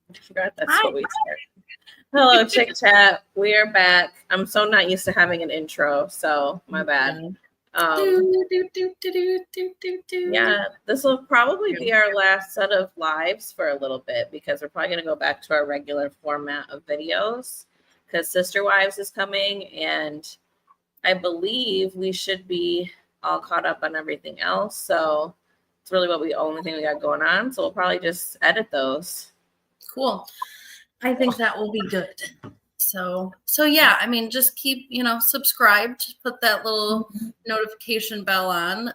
I forgot that's what we started. Hello, Chick Chat. We are back. I'm so not used to having an intro, so my bad. Yeah, this will probably be our last set of lives for a little bit because we're probably going to go back to our regular format of videos because Sister Wives is coming, and I believe we should be all caught up on everything else. So it's really what we only thing we got going on. So we'll probably just edit those. Cool. I think that will be good. So yeah, I mean, just keep, subscribed, put that little notification bell on.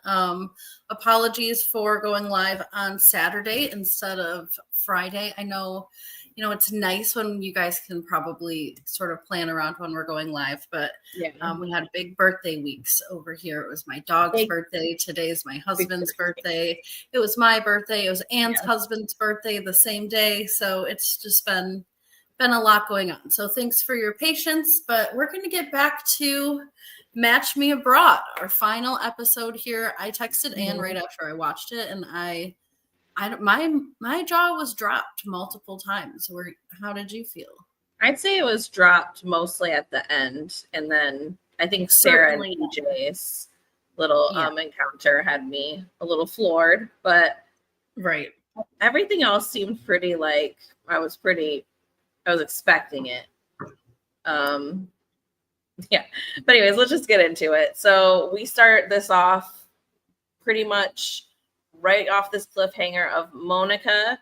Apologies for going live on Saturday instead of Friday. I know, it's nice when you guys can probably sort of plan around when we're going live, but we had big birthday weeks over here. It was my dog's birthday. Today's my husband's birthday. It was my birthday. It was Anne's husband's birthday the same day. So it's just been a lot going on. So thanks for your patience, but we're going to get back to Match Me Abroad, our final episode here. I texted Anne right after I watched it, and my jaw was dropped multiple times. How did you feel? I'd say it was dropped mostly at the end, and then I think Sarah and EJ's little encounter had me a little floored, but everything else seemed pretty like I was expecting it. But anyways, let's just get into it. So we start this off pretty much right off this cliffhanger of Monica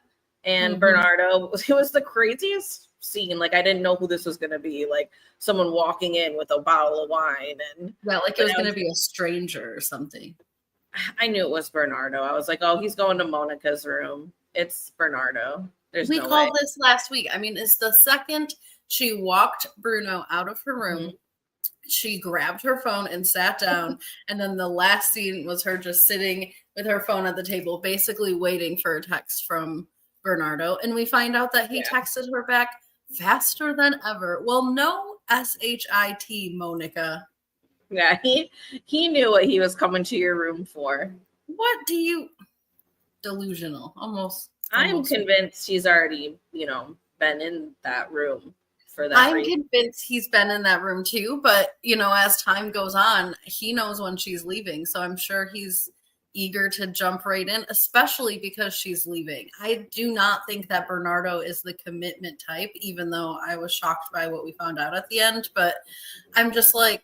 and Bernardo. It was the craziest scene. Like, I didn't know who this was going to be. Like, someone walking in with a bottle of wine. And it was going to be a stranger or something. I knew it was Bernardo. I was like, oh, he's going to Monica's room. It's Bernardo. We called this last week. I mean, it's the second she walked Bruno out of her room. She grabbed her phone and sat down. And then the last scene was her just sitting with her phone at the table, basically waiting for a text from Bernardo. And we find out that he texted her back faster than ever. Well, no SHIT, Monica. Yeah, he knew what he was coming to your room for. What do you... Delusional. Almost. I'm convinced he's already, been in that room for that. I'm convinced he's been in that room too, but as time goes on, he knows when she's leaving. So I'm sure he's eager to jump right in, especially because she's leaving. I do not think that Bernardo is the commitment type, even though I was shocked by what we found out at the end. But I'm just like,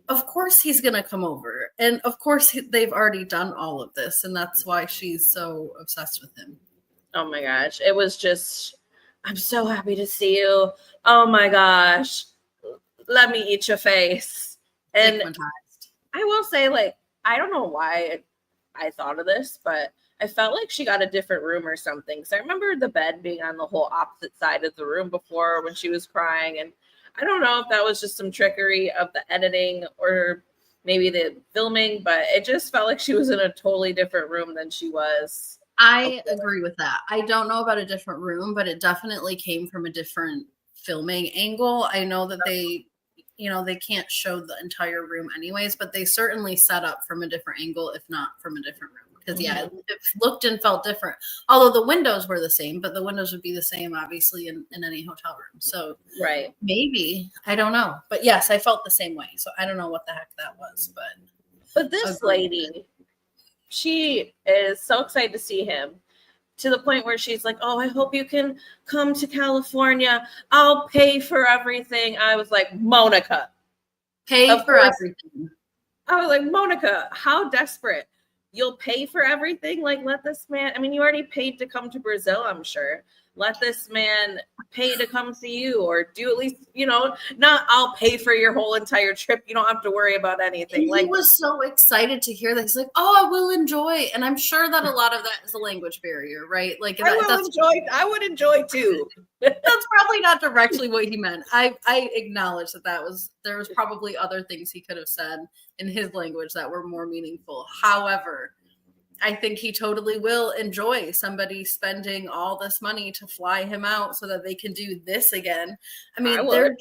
of course he's going to come over. And of course they've already done all of this. And that's why she's so obsessed with him. Oh my gosh. It was just, I'm so happy to see you. Oh my gosh. Let me eat your face. And I will say, like, I don't know why I thought of this, but I felt like she got a different room or something. Because I remember the bed being on the whole opposite side of the room before when she was crying. And I don't know if that was just some trickery of the editing or maybe the filming, but it just felt like she was in a totally different room than she was. I agree with that. I don't know about a different room, but it definitely came from a different filming angle. I know that they can't show the entire room anyways, but they certainly set up from a different angle, if not from a different room. Because it looked and felt different. Although the windows were the same, but the windows would be the same, obviously, in any hotel room. So maybe, I don't know. But yes, I felt the same way. So I don't know what the heck that was. But this lady, she is so excited to see him to the point where she's like, oh, I hope you can come to California. I'll pay for everything. I was like, Monica. Pay for everything. I was like, Monica, how desperate. You'll pay for everything? Like, let this man, I mean, you already paid to come to Brazil, I'm sure. Let this man pay to come see you, or do at least, not I'll pay for your whole entire trip. You don't have to worry about anything. He was so excited to hear that. He's like, oh, I will enjoy. And I'm sure that a lot of that is a language barrier, right? Like, I would enjoy too. That's probably not directly what he meant. I acknowledge there was probably other things he could have said in his language that were more meaningful. However, I think he totally will enjoy somebody spending all this money to fly him out so that they can do this again. I mean, anybody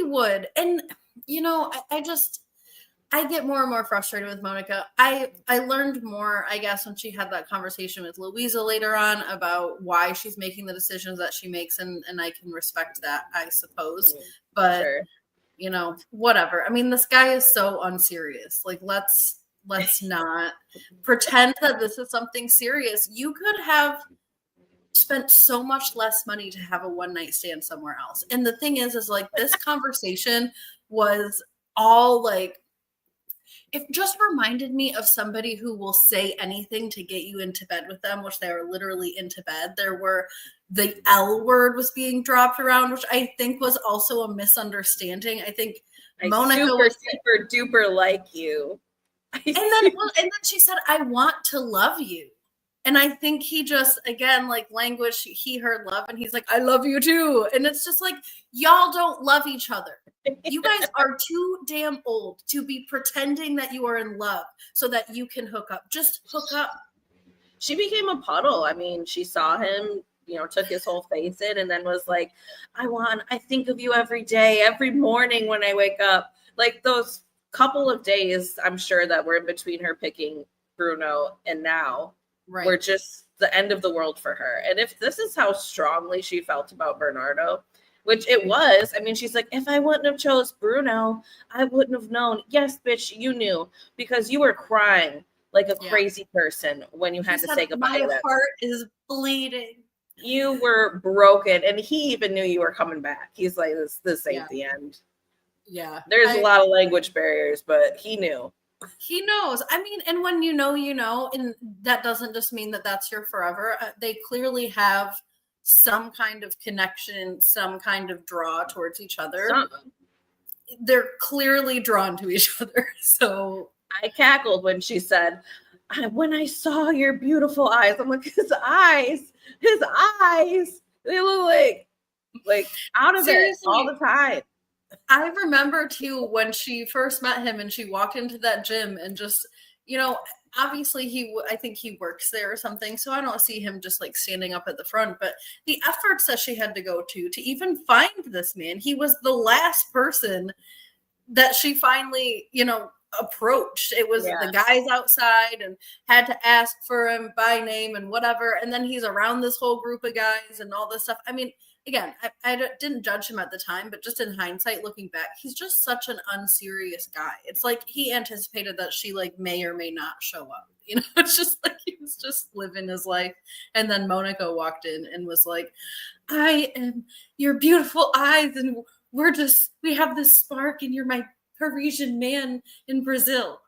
would. And, I get more and more frustrated with Monica. I learned more, I guess, when she had that conversation with Louisa later on about why she's making the decisions that she makes, and I can respect that, I suppose. But Sure. you know, whatever. I mean, this guy is so unserious. Like, let's not pretend that this is something serious. You could have spent so much less money to have a one night stand somewhere else. And the thing is like, this conversation was all like, it just reminded me of somebody who will say anything to get you into bed with them, which they are literally into bed. The L word was being dropped around, which I think was also a misunderstanding. I think Monica was super duper like you. and then she said, I want to love you. And I think he just, again, like language, he heard love and he's like, I love you too. And it's just like, y'all don't love each other. You guys are too damn old to be pretending that you are in love so that you can hook up. Just hook up. She became a puddle. I mean, she saw him, you know, took his whole face in and then was like, I think of you every day, every morning when I wake up. Like those couple of days, I'm sure that were in between her picking Bruno and now. Right. Were just the end of the world for her. And if this is how strongly she felt about Bernardo, which it was, I mean, she's like, if I wouldn't have chose Bruno, I wouldn't have known. Yes, bitch, you knew because you were crying like a crazy person when you had to say goodbye. My heart is bleeding. You were broken. And he even knew you were coming back. He's like, this ain't the end. Yeah. There's a lot of language barriers, but he knew. He knows. I mean, and when you know, and that doesn't just mean that that's your forever. They clearly have some kind of connection, some kind of draw towards each other. They're clearly drawn to each other. So I cackled when she said, when I saw your beautiful eyes, I'm like, his eyes, they look like out of it all the time. I remember too when she first met him and she walked into that gym and just, you know, obviously I think he works there or something. So I don't see him just like standing up at the front, but the efforts that she had to go to even find this man, he was the last person that she finally, you know, approached. It was the guys outside and had to ask for him by name and whatever. And then he's around this whole group of guys and all this stuff. I mean, again, I didn't judge him at the time, but just in hindsight, looking back, he's just such an unserious guy. It's like he anticipated that she like may or may not show up. You know, it's just like he was just living his life. And then Monica walked in and was like, I am your beautiful eyes, and we have this spark, and you're my Parisian man in Brazil.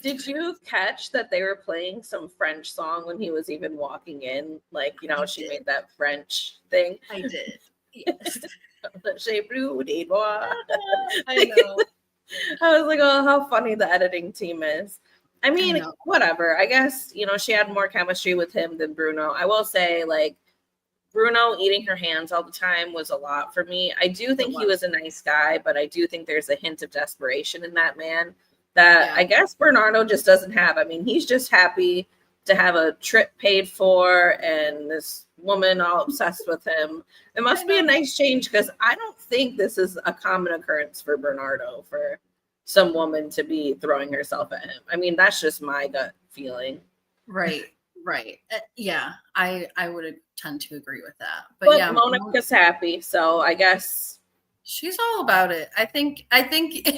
Did you catch that they were playing some French song when he was even walking in? Like, you know, she made that French thing. I did. Yes. I know. I was like, oh, how funny the editing team is. I mean, whatever. I guess, you know, she had more chemistry with him than Bruno. I will say, like, Bruno eating her hands all the time was a lot for me. I do think he was a nice guy, but I do think there's a hint of desperation in that man that I guess Bernardo just doesn't have. I mean, he's just happy to have a trip paid for and this woman all obsessed with him. It must be a nice change because I don't think this is a common occurrence for Bernardo for some woman to be throwing herself at him. I mean, that's just my gut feeling. Right. Yeah, I would tend to agree with that. But yeah, Monica's happy, so I guess she's all about it. I think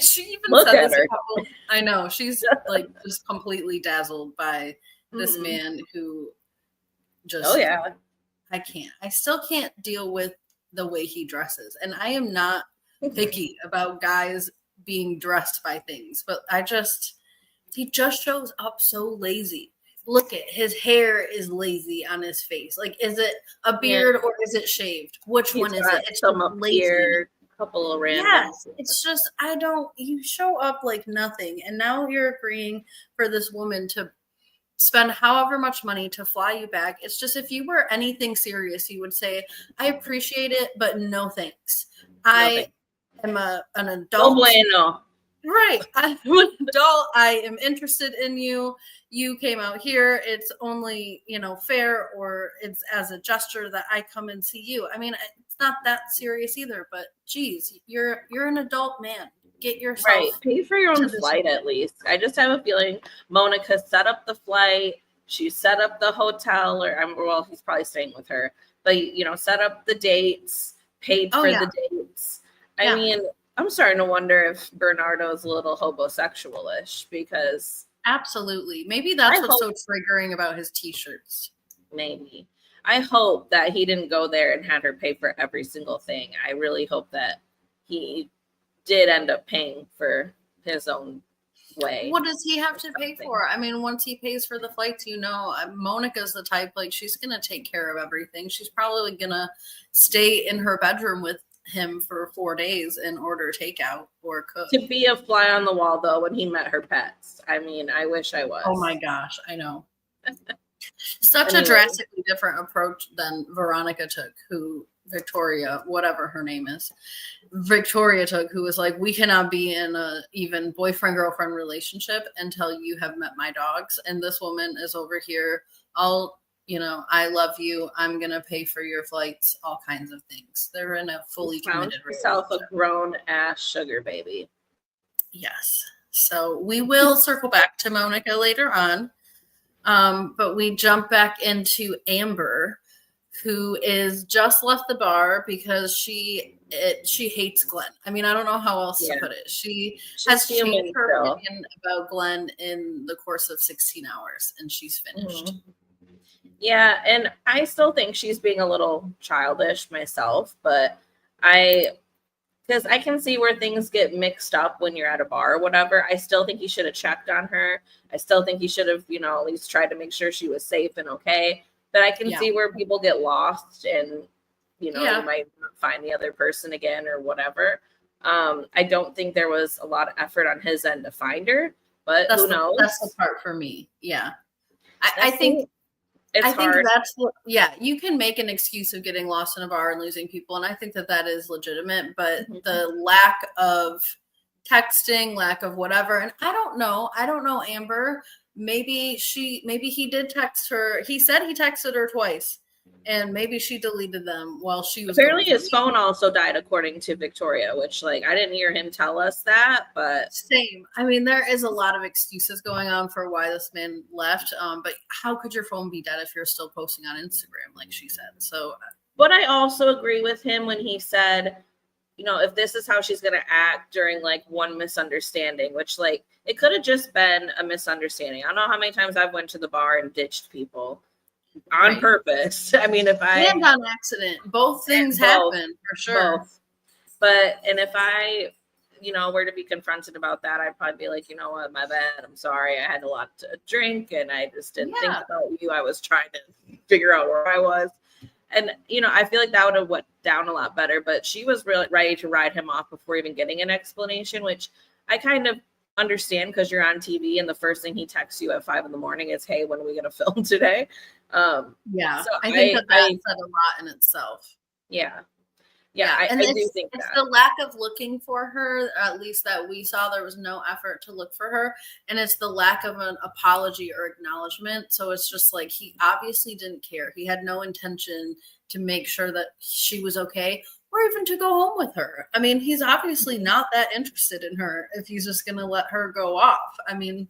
she even said this. I know she's like just completely dazzled by this man who just. I still can't deal with the way he dresses, and I am not picky about guys being dressed by things, but he just shows up so lazy. Look at his hair is lazy on his face. Like, is it a beard or is it shaved? Which one is it? It's some lazy. Couple of random. Yes, it's just you show up like nothing, and now you're agreeing for this woman to spend however much money to fly you back. It's just, if you were anything serious, you would say, I appreciate it, but no thanks. I am an adult. No bueno. Right. I'm an adult. I am interested in you. You came out here. It's only, fair, or it's as a gesture that I come and see you. I mean, it's not that serious either, but geez, you're an adult man. get yourself right. Pay for your own flight moment. at least. I just have a feeling Monica set up the flight. She set up the hotel, or well, he's probably staying with her. But set up the dates, paid for the dates. I mean, I'm starting to wonder if Bernardo is a little homosexual-ish because absolutely. Maybe that's what's so triggering about his t-shirts. Maybe. I hope that he didn't go there and had her pay for every single thing. I really hope that he did end up paying for his own way. What does he have to pay for? I mean, once he pays for the flights, Monica's the type, like, she's going to take care of everything. She's probably going to stay in her bedroom with him for 4 days and order takeout or cook. To be a fly on the wall, though, when he met her pets. I mean, I wish I was. Oh, my gosh. I know. Such a drastically different approach than Veronica took, who Victoria, whatever her name is, Victoria took, who was like, we cannot be in a even boyfriend-girlfriend relationship until you have met my dogs. And this woman is over here, I love you. I'm going to pay for your flights, all kinds of things. They're in a fully committed relationship. A grown-ass sugar baby. Yes. So we will circle back to Monica later on. But we jump back into Amber, who is just left the bar because she hates Glenn. I mean, I don't know how else to put it. She has changed her opinion about Glenn in the course of 16 hours, and she's finished. Mm-hmm. Yeah, and I still think she's being a little childish myself, but because I can see where things get mixed up when you're at a bar or whatever. I still think he should have checked on her. I still think he should have, at least tried to make sure she was safe and okay. But I can see where people get lost and, you might not find the other person again or whatever. I don't think there was a lot of effort on his end to find her, but who knows? That's the part for me. Yeah. I think hard. That's what, you can make an excuse of getting lost in a bar and losing people. And I think that is legitimate, but the lack of texting, lack of whatever. And I don't know, Amber, maybe he did text her. He said he texted her twice and maybe she deleted them while she was apparently his phone also died, according to Victoria, which I didn't hear him tell us that, but same. I mean, there is a lot of excuses going on for why this man left. But how could your phone be dead if you're still posting on Instagram, like she said? So, but I also agree with him when he said, if this is how she's going to act during one misunderstanding, which it could have just been a misunderstanding. I don't know how many times I've went to the bar and ditched people on purpose. I mean, and on accident, both things happen for sure. Both. But, and if I, were to be confronted about that, I'd probably be like, you know what, my bad. I'm sorry. I had a lot to drink and I just didn't think about you. I was trying to figure out where I was. And, I feel like that would have went down a lot better, but she was really ready to ride him off before even getting an explanation, which I kind of understand because you're on TV and the first thing he texts you at 5 a.m. is, hey, when are we going to film today? So I think that said a lot in itself. I do think it's the lack of looking for her, at least that we saw. There was no effort to look for her, and it's the lack of an apology or acknowledgement. So it's just he obviously didn't care. He had no intention to make sure that she was okay or even to go home with her. I mean, he's obviously not that interested in her if he's just going to let her go off. I mean,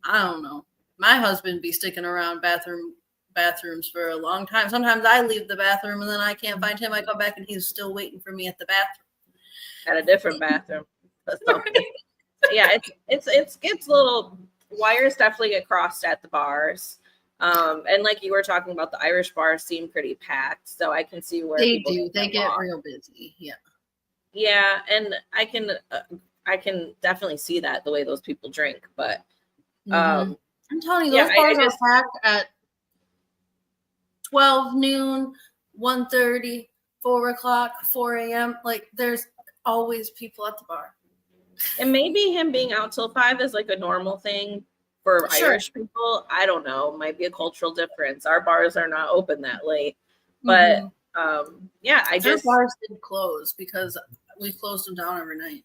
I don't know. My husband be sticking around bathrooms for a long time. Sometimes I leave the bathroom and then I can't find him. I come back and he's still waiting for me at the bathroom. At a different bathroom. It gets little wires definitely get crossed at the bars. And like you were talking about, the Irish bars seem pretty packed, so I can see where they do. They get real busy. Yeah, and I can definitely see that the way those people drink. But I'm telling you, those bars are packed at 12 noon, 1:30, 4 o'clock, 4 a.m. There's always people at the bar. And maybe him being out till 5 is a normal thing for Irish people. I don't know. Might be a cultural difference. Our bars are not open that late. But our bars did close because we closed them down every night.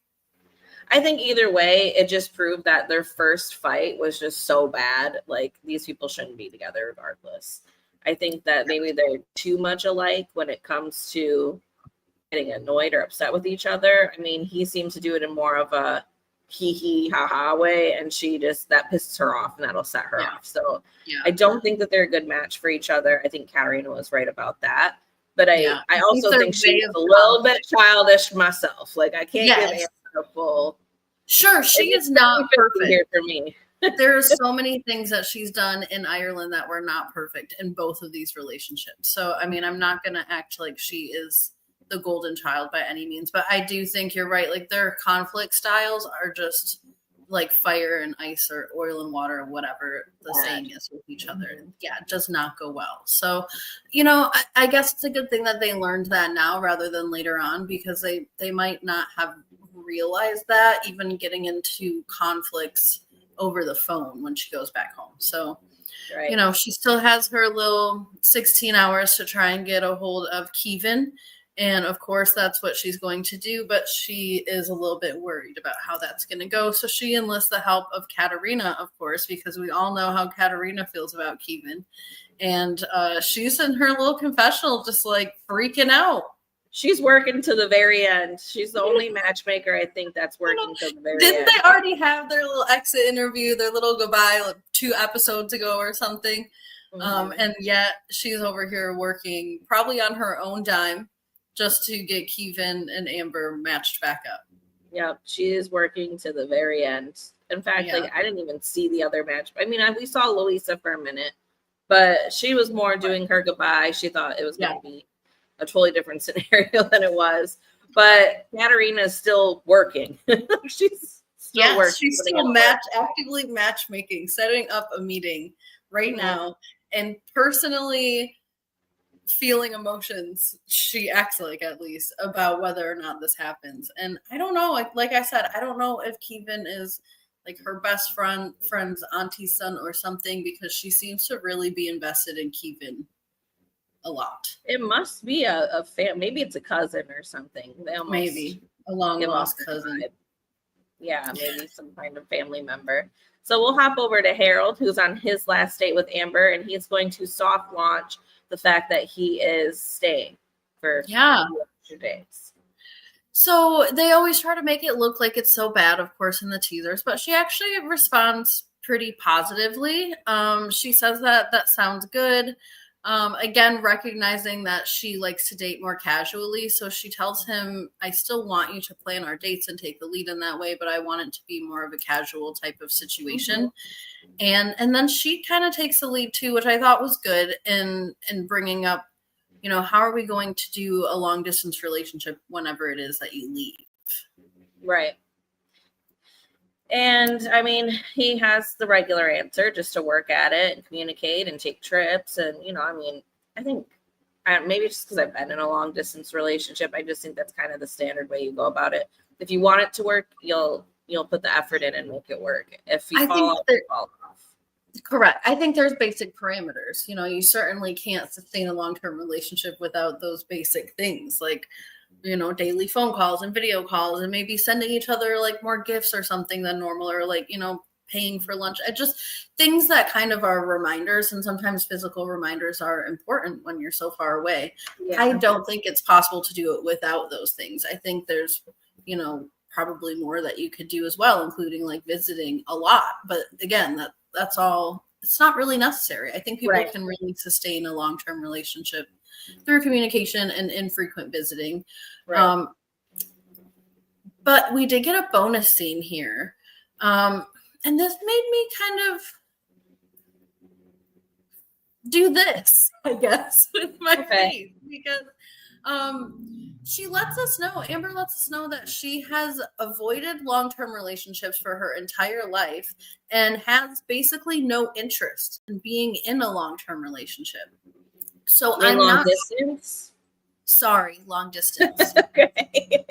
I think either way, it just proved that their first fight was just so bad. These people shouldn't be together regardless. I think that maybe they're too much alike when it comes to getting annoyed or upset with each other. I mean, he seems to do it in more of a hee ha ha way, and she just, that pisses her off, and that'll set her off. So I don't think that they're a good match for each other. I think Katarina was right about that. But I also think she's a little bit childish myself. Like, I can't give Amber a full. Sure, she is not perfect here for me. There are so many things that she's done in Ireland that were not perfect in both of these relationships. So, I mean, I'm not going to act like she is the golden child by any means, but I do think you're right. Like, their conflict styles are just like fire and ice or oil and water, or whatever the saying is with each other. Yeah, it does not go well. So, you know, I guess it's a good thing that they learned that now rather than later on, because they might not have realized that even getting into conflicts over the phone when she goes back home. So, you know, she still has her little 16 hours to try and get a hold of Kevin. And of course, that's what she's going to do. But she is a little bit worried about how that's going to go. So she enlists the help of Katarina, of course, because we all know how Katarina feels about Kevin. And she's in her little confessional just like freaking out. She's working to the very end. She's the only matchmaker, I think, that's working to the very end. Didn't they already have their little exit interview, their little goodbye, like 2 episodes ago or something? Mm-hmm. And yet she's over here working probably on her own dime just to get Kevin and Amber matched back up. Yep, she is working to the very end. In fact, like, I didn't even see the other match. I mean, we saw Louisa for a minute, but she was more doing her goodbye. She thought it was going to be a totally different scenario than it was. But Katarina is still working. She's still working. She's still actively matchmaking, setting up a meeting right now, and personally feeling emotions, she acts like, at least, about whether or not this happens. And I don't know, like I said, I don't know if Kevin is like her best friend's auntie's son or something, because she seems to really be invested in Kevin a lot. It must be a maybe it's a cousin or something. Maybe a long lost cousin. Yeah, maybe some kind of family member. So we'll hop over to Harold, who's on his last date with Amber, and he's going to soft launch the fact that he is staying for 2 days. So they always try to make it look like it's so bad, of course, in the teasers, but she actually responds pretty positively. She says that sounds good. Again, recognizing that she likes to date more casually. So she tells him, I still want you to plan our dates and take the lead in that way, but I want it to be more of a casual type of situation. Mm-hmm. And then she kind of takes the lead too, which I thought was good in bringing up, you know, how are we going to do a long distance relationship whenever it is that you leave? Right. And I mean, he has the regular answer, just to work at it and communicate and take trips. And, you know, I mean, I think maybe just because I've been in a long distance relationship, I just think that's kind of the standard way you go about it. If you want it to work, you'll put the effort in and make it work. If you fall off. Correct. I think there's basic parameters. You know, you certainly can't sustain a long-term relationship wwithout those basic things, like, you know, daily phone calls and video calls, and maybe sending each other like more gifts or something than normal, or like, you know, paying for lunch. Things that kind of are reminders, and sometimes physical reminders are important when you're so far away. Yeah. I don't think it's possible to do it without those things. I think there's, you know, probably more that you could do as well, including like visiting a lot. But again, that's all, it's not really necessary. I think people can really sustain a long-term relationship through communication and infrequent visiting. Right. But we did get a bonus scene here. And this made me kind of do this, I guess, with my face, because she lets us know, Amber lets us know that she has avoided long-term relationships for her entire life and has basically no interest in being in a long-term relationship. So I'm long distance? Sorry, long distance. Okay.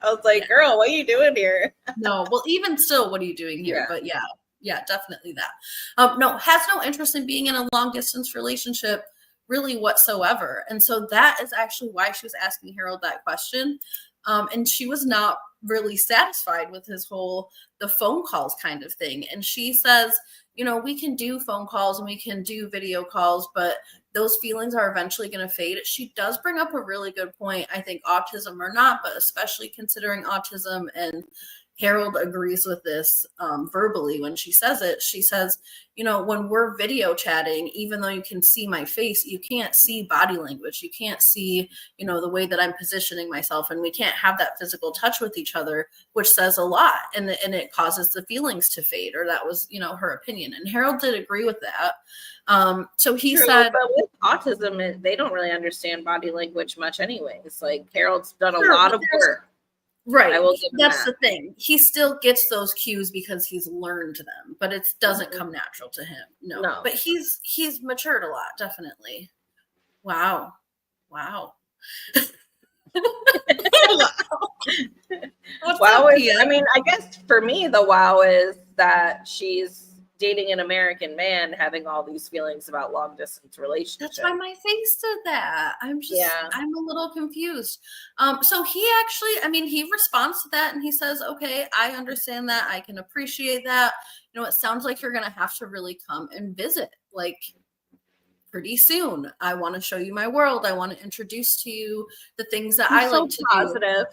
I was like, girl, what are you doing here? No, well, even still, what are you doing here? But yeah, definitely that. No, has no interest in being in a long distance relationship really whatsoever. And so that is actually why she was asking Harold that question. And she was not really satisfied with his the phone calls kind of thing. And she says, you know, we can do phone calls and we can do video calls, but those feelings are eventually going to fade. She does bring up a really good point. I think autism or not, but especially considering autism, and Harold agrees with this verbally when she says it. She says, you know, when we're video chatting, even though you can see my face, you can't see body language. You can't see, you know, the way that I'm positioning myself, and we can't have that physical touch with each other, which says a lot, and it causes the feelings to fade. Or that was, you know, her opinion. And Harold did agree with that. So he said, but with autism, they don't really understand body language much anyways. Like Harold's done a lot of work. Right. That's the thing. He still gets those cues because he's learned them, but it doesn't come natural to him. No. But he's matured a lot, definitely. Wow. Wow. Wow is, I mean, I guess for me, the wow is that she's dating an American man, having all these feelings about long distance relationships. That's why my face did that. I'm a little confused. So he actually, I mean, he responds to that and he says, okay, I understand that. I can appreciate that. You know, it sounds like you're going to have to really come and visit, like, pretty soon. I want to show you my world. I want to introduce to you the things that I like to do.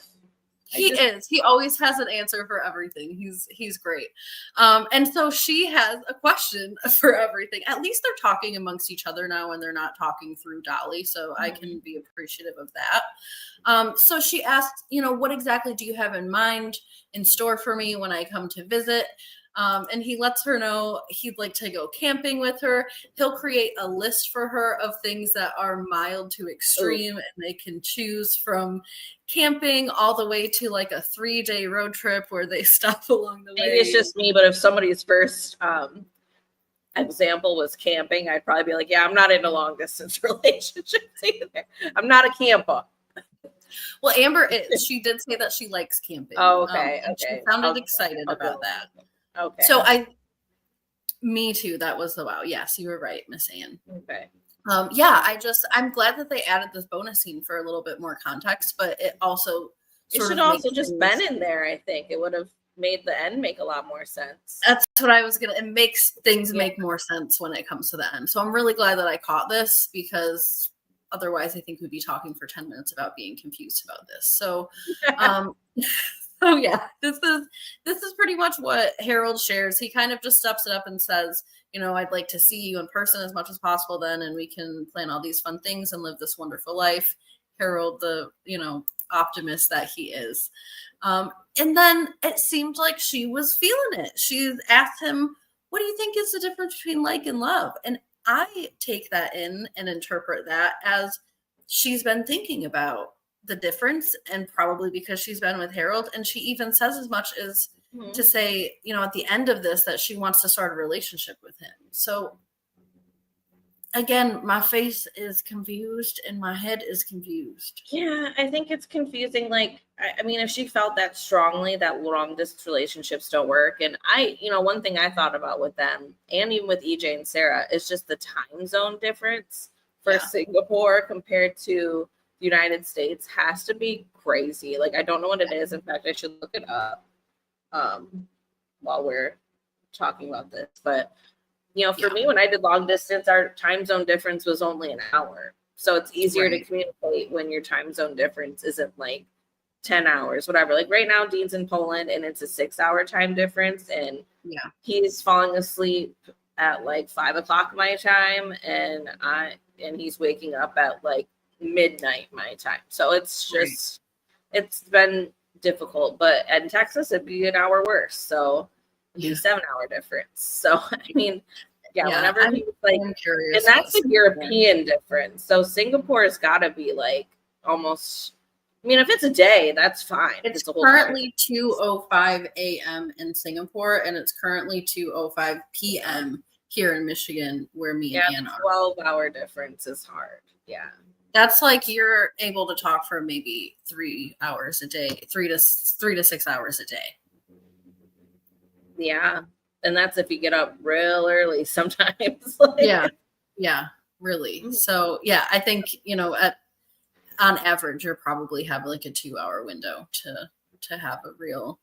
He always has an answer for everything. He's great. And so she has a question for everything. At least they're talking amongst each other now and they're not talking through Dolly. So I can be appreciative of that. So she asked, you know, what exactly do you have in mind in store for me when I come to visit? And he lets her know he'd like to go camping with her. He'll create a list for her of things that are mild to extreme, and they can choose from camping all the way to like a 3-day road trip where they stop along the way. Maybe it's just me, but if somebody's first example was camping, I'd probably be like, yeah, I'm not into long distance relationships either. I'm not a camper. Well, Amber is. She did say that she likes camping. Oh, okay. She sounded excited about that. Okay. So me too. That was the wow. Yes, you were right, Miss Ann. Okay. Yeah, I'm glad that they added this bonus scene for a little bit more context, but it also should also just been in there. I think it would have made the end make a lot more sense. That's what I was gonna. It makes things make more sense when it comes to the end. So I'm really glad that I caught this, because otherwise I think we'd be talking for 10 minutes about being confused about this. So, oh yeah, this is pretty much what Harold shares. He kind of just steps it up and says, you know, I'd like to see you in person as much as possible then, and we can plan all these fun things and live this wonderful life. Harold, the, you know, optimist that he is. And then it seemed like she was feeling it. She asked him, what do you think is the difference between like and love? And I take that in and interpret that as she's been thinking about the difference, and probably because she's been with Harold. And she even says as much as to say, you know, at the end of this, that she wants to start a relationship with him. So again, my face is confused and my head is confused. Yeah, I think it's confusing. Like, I mean, if she felt that strongly that long distance relationships don't work, and one thing I thought about with them, and even with EJ and Sarah, is just the time zone difference for Singapore compared to the United States has to be crazy. Like, I don't know what it is. In fact, I should look it up while we're talking about this. But for me, when I did long distance, our time zone difference was only an hour. So it's easier to communicate when your time zone difference isn't like 10 hours, whatever. Like right now, Dean's in Poland and it's a 6-hour time difference. And he's falling asleep at like 5 o'clock my time. And he's waking up at like midnight my time. So it's just, it's been difficult. But in Texas, it'd be an hour worse. So it'd be a 7-hour difference. So, I mean, whenever he's like, and that's a European difference. So Singapore's got to be like almost, I mean, if it's a day, that's fine. It's currently 2:05 a.m. in Singapore, and it's currently 2:05 p.m. here in Michigan, where me and Ann are. 12-hour difference is hard. Yeah. That's like you're able to talk for maybe 3 hours a day, 3 to 6 hours a day. Yeah. And that's if you get up real early sometimes. Yeah, really. Mm-hmm. So I think, on average, you probably have like a 2-hour window to have a real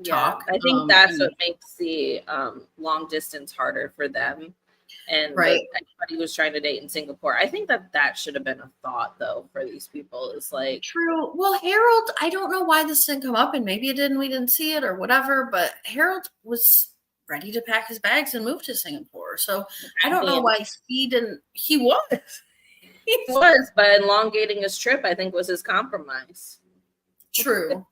talk. I think that's what makes the long distance harder for them. and anybody who's trying to date in Singapore. I think that should have been a thought though for these people. Is like true. Well, Harold, I don't know why this didn't come up, and maybe it didn't. We didn't see it or whatever. But Harold was ready to pack his bags and move to Singapore. So I don't know why he didn't. He was. He was, but elongating his trip, I think, was his compromise. True.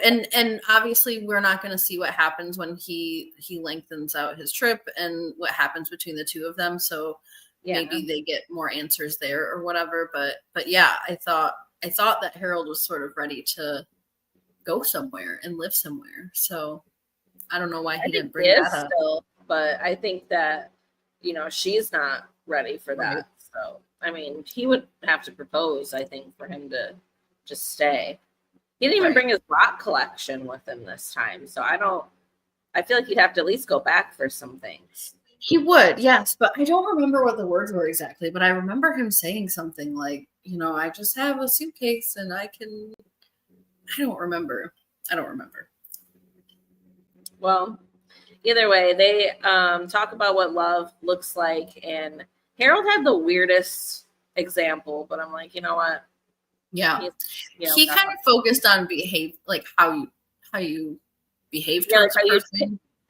And obviously we're not going to see what happens when he lengthens out his trip and what happens between the two of them. So maybe they get more answers there or whatever. But yeah, I thought that Harold was sort of ready to go somewhere and live somewhere. So I don't know why he didn't bring that up. Still, but I think that, she's not ready for that. Right. So, I mean, he would have to propose, I think, for him to just stay. He didn't even bring his rock collection with him this time. So I feel like he'd have to at least go back for some things. He would, yes. But I don't remember what the words were exactly. But I remember him saying something like, I just have a suitcase and I don't remember. Well, either way, they talk about what love looks like. And Harold had the weirdest example, but I'm like, you know what? Yeah, he kind of focused on how you behave towards how you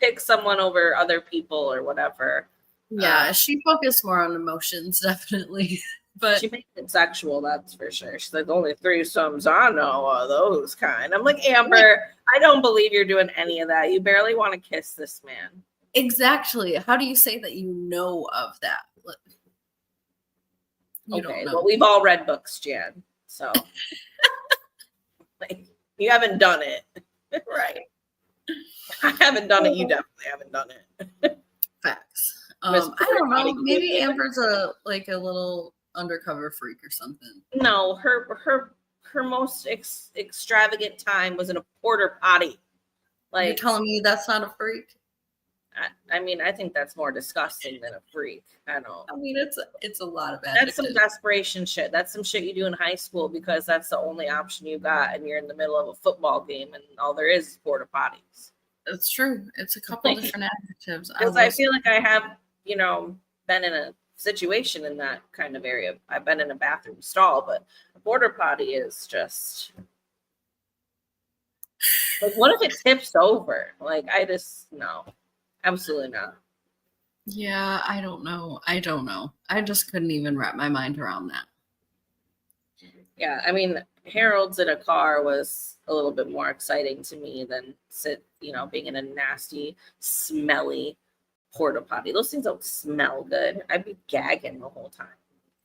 pick someone over other people or whatever. Yeah, she focused more on emotions, definitely. But she made it sexual, that's for sure. She's like, the only threesomes I know are those kind. I'm like, Amber, I don't believe you're doing any of that. You barely want to kiss this man. Exactly. How do you say that you know of that? You don't know. Well, we've all read books, Jan. So you haven't done it. Right. I haven't done it. You definitely haven't done it. Facts. I don't know. Maybe Amber's a little undercover freak or something. No, her most extravagant time was in a porta potty. You're telling me that's not a freak? I mean, I think that's more disgusting than a freak. I mean, it's a lot of that's some desperation shit. That's some shit you do in high school because that's the only option you got, and you're in the middle of a football game, and all there is porta potties. It's true. It's a couple different adjectives. Because I feel like I have, been in a situation in that kind of area. I've been in a bathroom stall, but a porta potty is just like, what if it tips over? No. Absolutely not. Yeah, I don't know. I just couldn't even wrap my mind around that. Yeah, I mean, Harold's in a car was a little bit more exciting to me than being in a nasty, smelly porta potty. Those things don't smell good. I'd be gagging the whole time.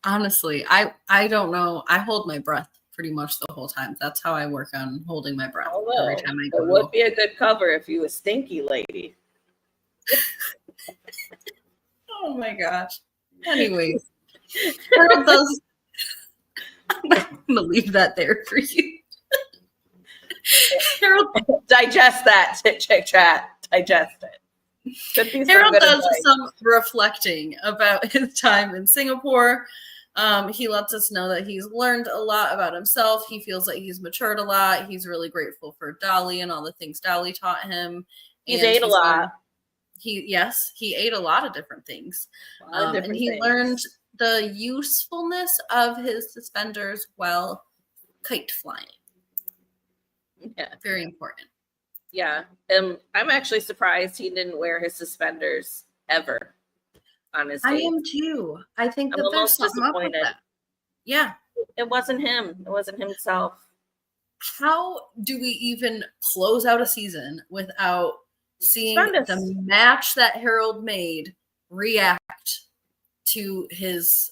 Honestly, I don't know. I hold my breath pretty much the whole time. That's how I work on holding my breath every time I go. It would be a good cover if you a stinky lady. Oh my gosh. Anyways, Harold does. I'm not gonna leave that there for you. Harold, digest that. Chat. Digest it. Harold does some reflecting about his time in Singapore. He lets us know that he's learned a lot about himself. He feels like he's matured a lot. He's really grateful for Dolly and all the things Dolly taught him. He's ate a lot. He ate a lot of different things. And he learned the usefulness of his suspenders while kite flying. Yeah. Very important. Yeah. I'm actually surprised he didn't wear his suspenders ever on his date. I am too. I think that there's something up with that. Yeah. It wasn't him. It wasn't himself. How do we even close out a season without seeing the match that Harold made react to his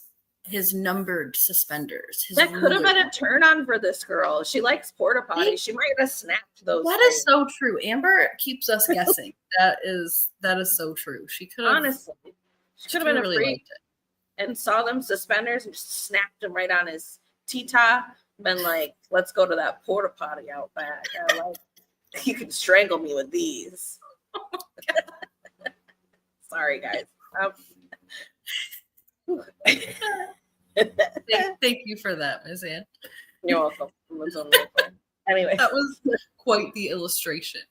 numbered suspenders? That could have been a turn on for this girl. She likes porta potties. She might have snapped those. That is so true. Amber keeps us guessing. That is so true. She could have honestly. She could have been a freak and saw them suspenders and just snapped them right on his T-top. Been like, let's go to that porta potty out back. You can strangle me with these. Sorry, guys. Thank you for that, Ms. Ann. You're welcome. Anyway, that was quite the illustration.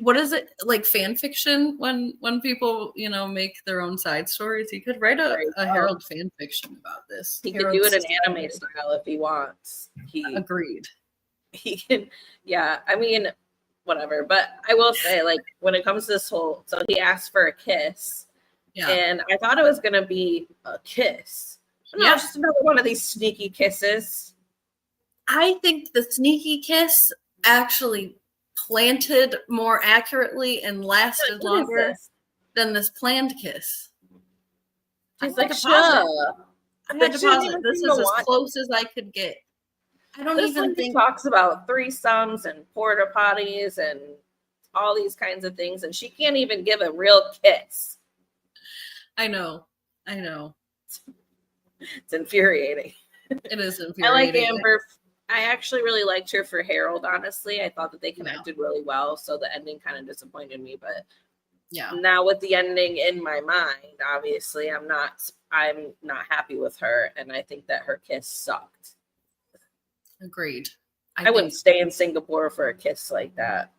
what is it, like fan fiction when people, make their own side stories? He could write a Harold fan fiction about this. He Harold's could do it in anime style if he wants. Agreed. He can, yeah. I mean, whatever. But I will say, like, when it comes to this whole, so he asked for a kiss. Yeah. And I thought it was gonna be a kiss. No, it's just another one of these sneaky kisses. I think the sneaky kiss actually planted more accurately and lasted longer than this planned kiss. She's like, sure. I had to pause it. This is as close as I could get. I don't even think talks about threesomes and porta potties and all these kinds of things, and she can't even give a real kiss. I know. It's infuriating. It is infuriating. I like Amber. I actually really liked her for Harold, honestly. I thought that they connected really well, so the ending kind of disappointed me, but now with the ending in my mind, obviously I'm not happy with her, and I think that her kiss sucked. Agreed. I wouldn't stay in Singapore for a kiss like that.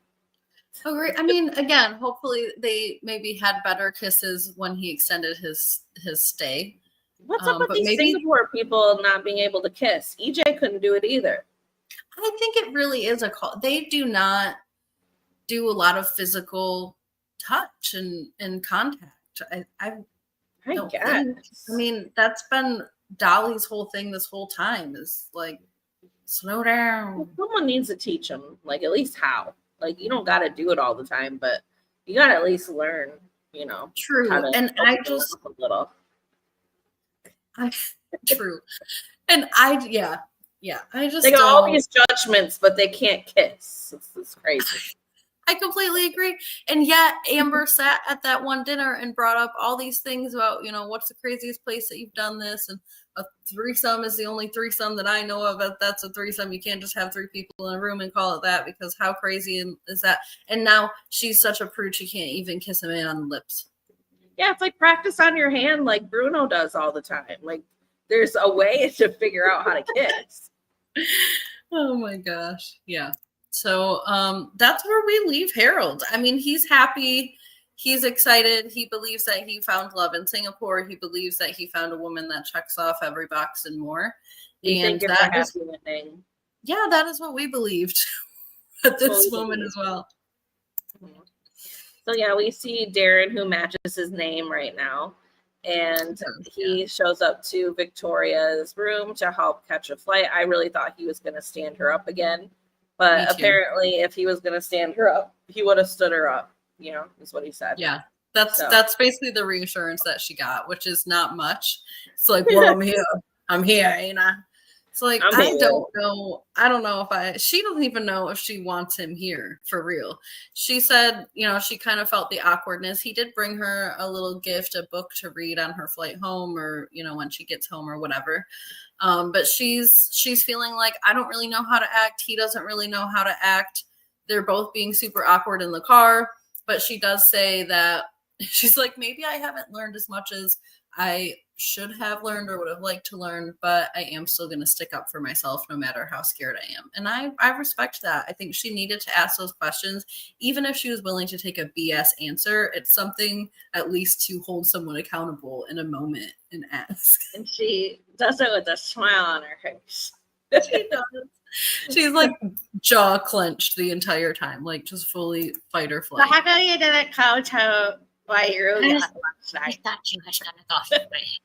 Agreed. I mean, again, hopefully they maybe had better kisses when he extended his stay. What's up with these Singapore people not being able to kiss? EJ couldn't do it either. I think it really is a call. They do not do a lot of physical touch and contact. I guess. I mean, that's been Dolly's whole thing this whole time is like, slow down. Well, someone needs to teach them, like, at least how. Like, you don't got to do it all the time, but you got to at least learn, True. And I just a little. True. And I just they got all these judgments, but they can't kiss. It's crazy. I completely agree. And yet Amber sat at that one dinner and brought up all these things about, what's the craziest place that you've done this, and a threesome is the only threesome that I know of. That's a threesome. You can't just have 3 people in a room and call it that, because how crazy is that? And now she's such a prude she can't even kiss a man on the lips. Yeah, it's like practice on your hand like Bruno does all the time. Like, there's a way to figure out how to kiss. Oh my gosh. Yeah. So that's where we leave Harold. I mean, he's happy. He's excited. He believes that he found love in Singapore. He believes that he found a woman that checks off every box and more. And that is, that is what we believed at this moment as well. Mm-hmm. So yeah, we see Darren, who matches his name right now, and he shows up to Victoria's room to help catch a flight. I really thought he was going to stand her up again, but apparently if he was going to stand her up, he would have stood her up, is what he said. Yeah, that's basically the reassurance that she got, which is not much. It's like, well, I'm here, ain't I? It's like, I don't know if she doesn't even know if she wants him here for real. She said, she kind of felt the awkwardness. He did bring her a little gift, a book to read on her flight home, or, when she gets home or whatever. But she's feeling like, I don't really know how to act. He doesn't really know how to act. They're both being super awkward in the car. But she does say that she's like, maybe I haven't learned as much as I should have learned or would have liked to learn, but I am still going to stick up for myself no matter how scared I am. And I respect that. I think she needed to ask those questions. Even if she was willing to take a BS answer, it's something at least to hold someone accountable in a moment and ask. And she does it with a smile on her face. She does. She's like jaw clenched the entire time, like just fully fight or flight. So how come you didn't come to my room last night? I thought you was gonna go for me.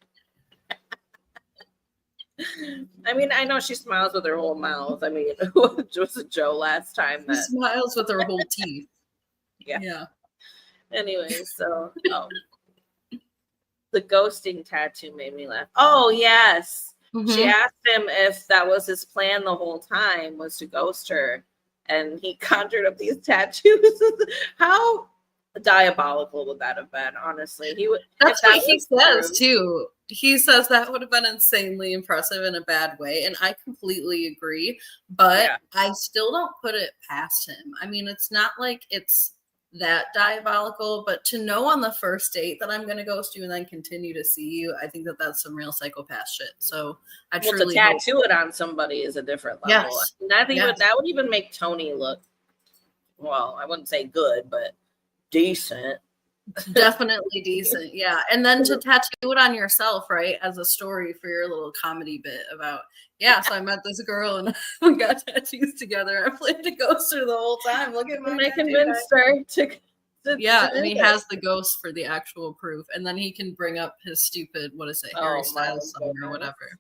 I mean, I know she smiles with her whole mouth. I mean, it was Joe last time that smiles with her whole teeth. Yeah. Anyway, so the ghosting tattoo made me laugh. Oh yes. Mm-hmm. She asked him if that was his plan the whole time, was to ghost her, and he conjured up these tattoos. How diabolical would that have been? Honestly, he would. That's what he says too. He says that would have been insanely impressive in a bad way, and I completely agree. But I still don't put it past him. I mean, it's not like it's that diabolical, but to know on the first date that I'm going to ghost you and then continue to see you, I think that that's some real psychopath shit. So I truly to tattoo it on somebody is a different level. Yes. And I think that would even make Tony look well, I wouldn't say good, but decent. Definitely decent, yeah. And then to tattoo it on yourself, right, as a story for your little comedy bit about, so I met this girl and we got tattoos together. I played a ghost her the whole time. Look at my And I convinced her to and he has the ghost for the actual proof. And then he can bring up his stupid, Harry Styles song or whatever.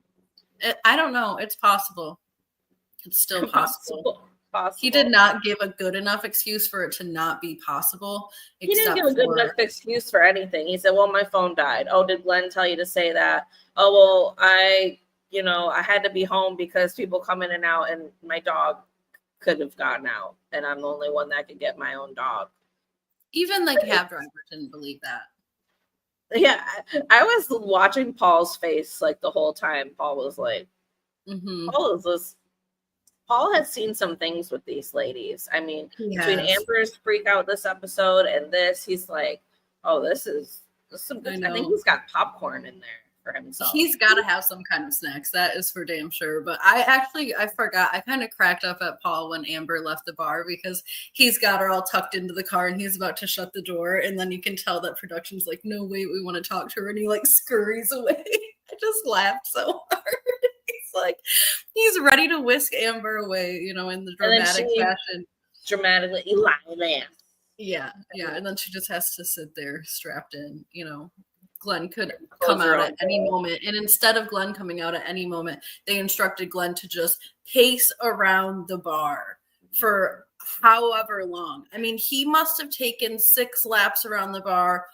I don't know. It's possible. It's still possible. He did not give a good enough excuse for it to not be possible. He didn't give a good enough excuse for anything. He said, well, my phone died. Oh, did Glenn tell you to say that? Oh, well, I had to be home because people come in and out and my dog could have gotten out. And I'm the only one that could get my own dog. Even the cab driver didn't believe that. Yeah, I was watching Paul's face like the whole time. Paul was like, Paul has seen some things with these ladies. I mean, between Amber's freak out this episode and this, he's like, oh, this is some good. I think he's got popcorn in there for himself. He's got to have some kind of snacks. That is for damn sure. But I forgot. I kind of cracked up at Paul when Amber left the bar because he's got her all tucked into the car and he's about to shut the door. And then you can tell that production's like, no, wait, we want to talk to her. And he like scurries away. I just laughed so hard. Like he's ready to whisk Amber away, in the dramatic fashion. Dramatically, Eli. Yeah. And then she just has to sit there strapped in, Glenn could come out at any moment. And instead of Glenn coming out at any moment, they instructed Glenn to just pace around the bar for however long. I mean, he must have taken 6 laps around the bar.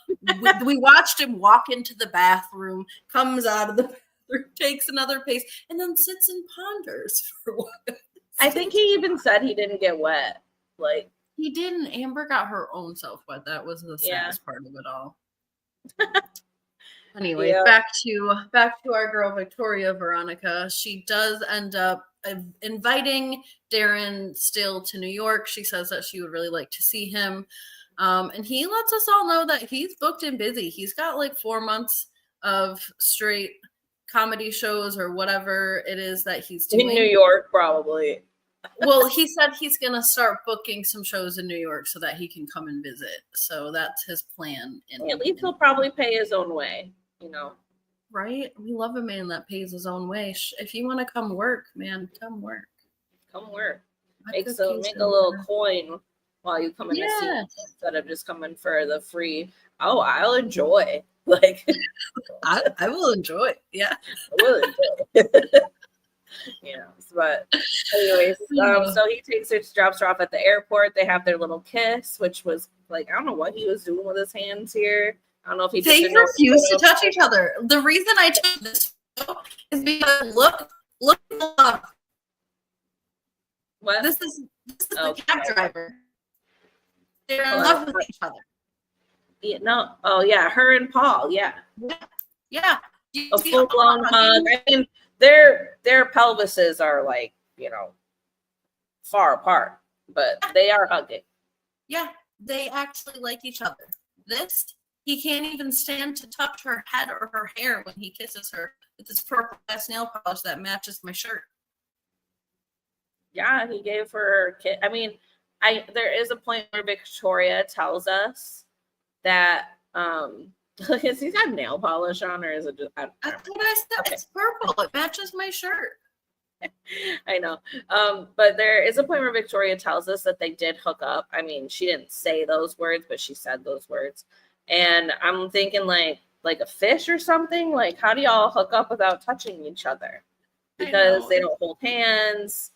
We watched him walk into the bathroom, comes out of the bathroom, takes another pace, and then sits and ponders for a while. I think he even said he didn't get wet. Like he didn't. Amber got her own self wet. That was the saddest part of it all. Anyway, back to our girl Victoria Veronica. She does end up inviting Darren still to New York. She says that she would really like to see him. And he lets us all know that he's booked and busy. He's got like 4 months of straight comedy shows or whatever it is that he's doing. In New York, probably. Well, he said he's going to start booking some shows in New York so that he can come and visit. So that's his plan. At least he'll probably pay his own way, Right? We love a man that pays his own way. If you want to come work, man, come work. Come work. Make a little coin while you come in to see instead of just coming for the free. Oh, I'll enjoy. Like I will enjoy it. Yeah. I will enjoy it. But anyways, so he drops her off at the airport. They have their little kiss, which was like, I don't know what he was doing with his hands here. I don't know if he they refused to touch each other. The reason I took this is because look up. What? This is the cab driver. They're in love with each other. Yeah, no. Oh yeah, her and Paul. Yeah. A full blown hug. I mean, their pelvises are like far apart, but they are hugging. Yeah, they actually like each other. He can't even stand to touch her head or her hair when he kisses her with this purple ass nail polish that matches my shirt. Yeah, he gave her a kiss. I mean, there is a point where Victoria tells us that has he got nail polish on, or is it just that's what I said. Okay. It's purple. It matches my shirt. I know. But there is a point where Victoria tells us that they did hook up. I mean, she didn't say those words, but she said those words. And I'm thinking like a fish or something. Like, how do y'all hook up without touching each other? Because they don't hold hands.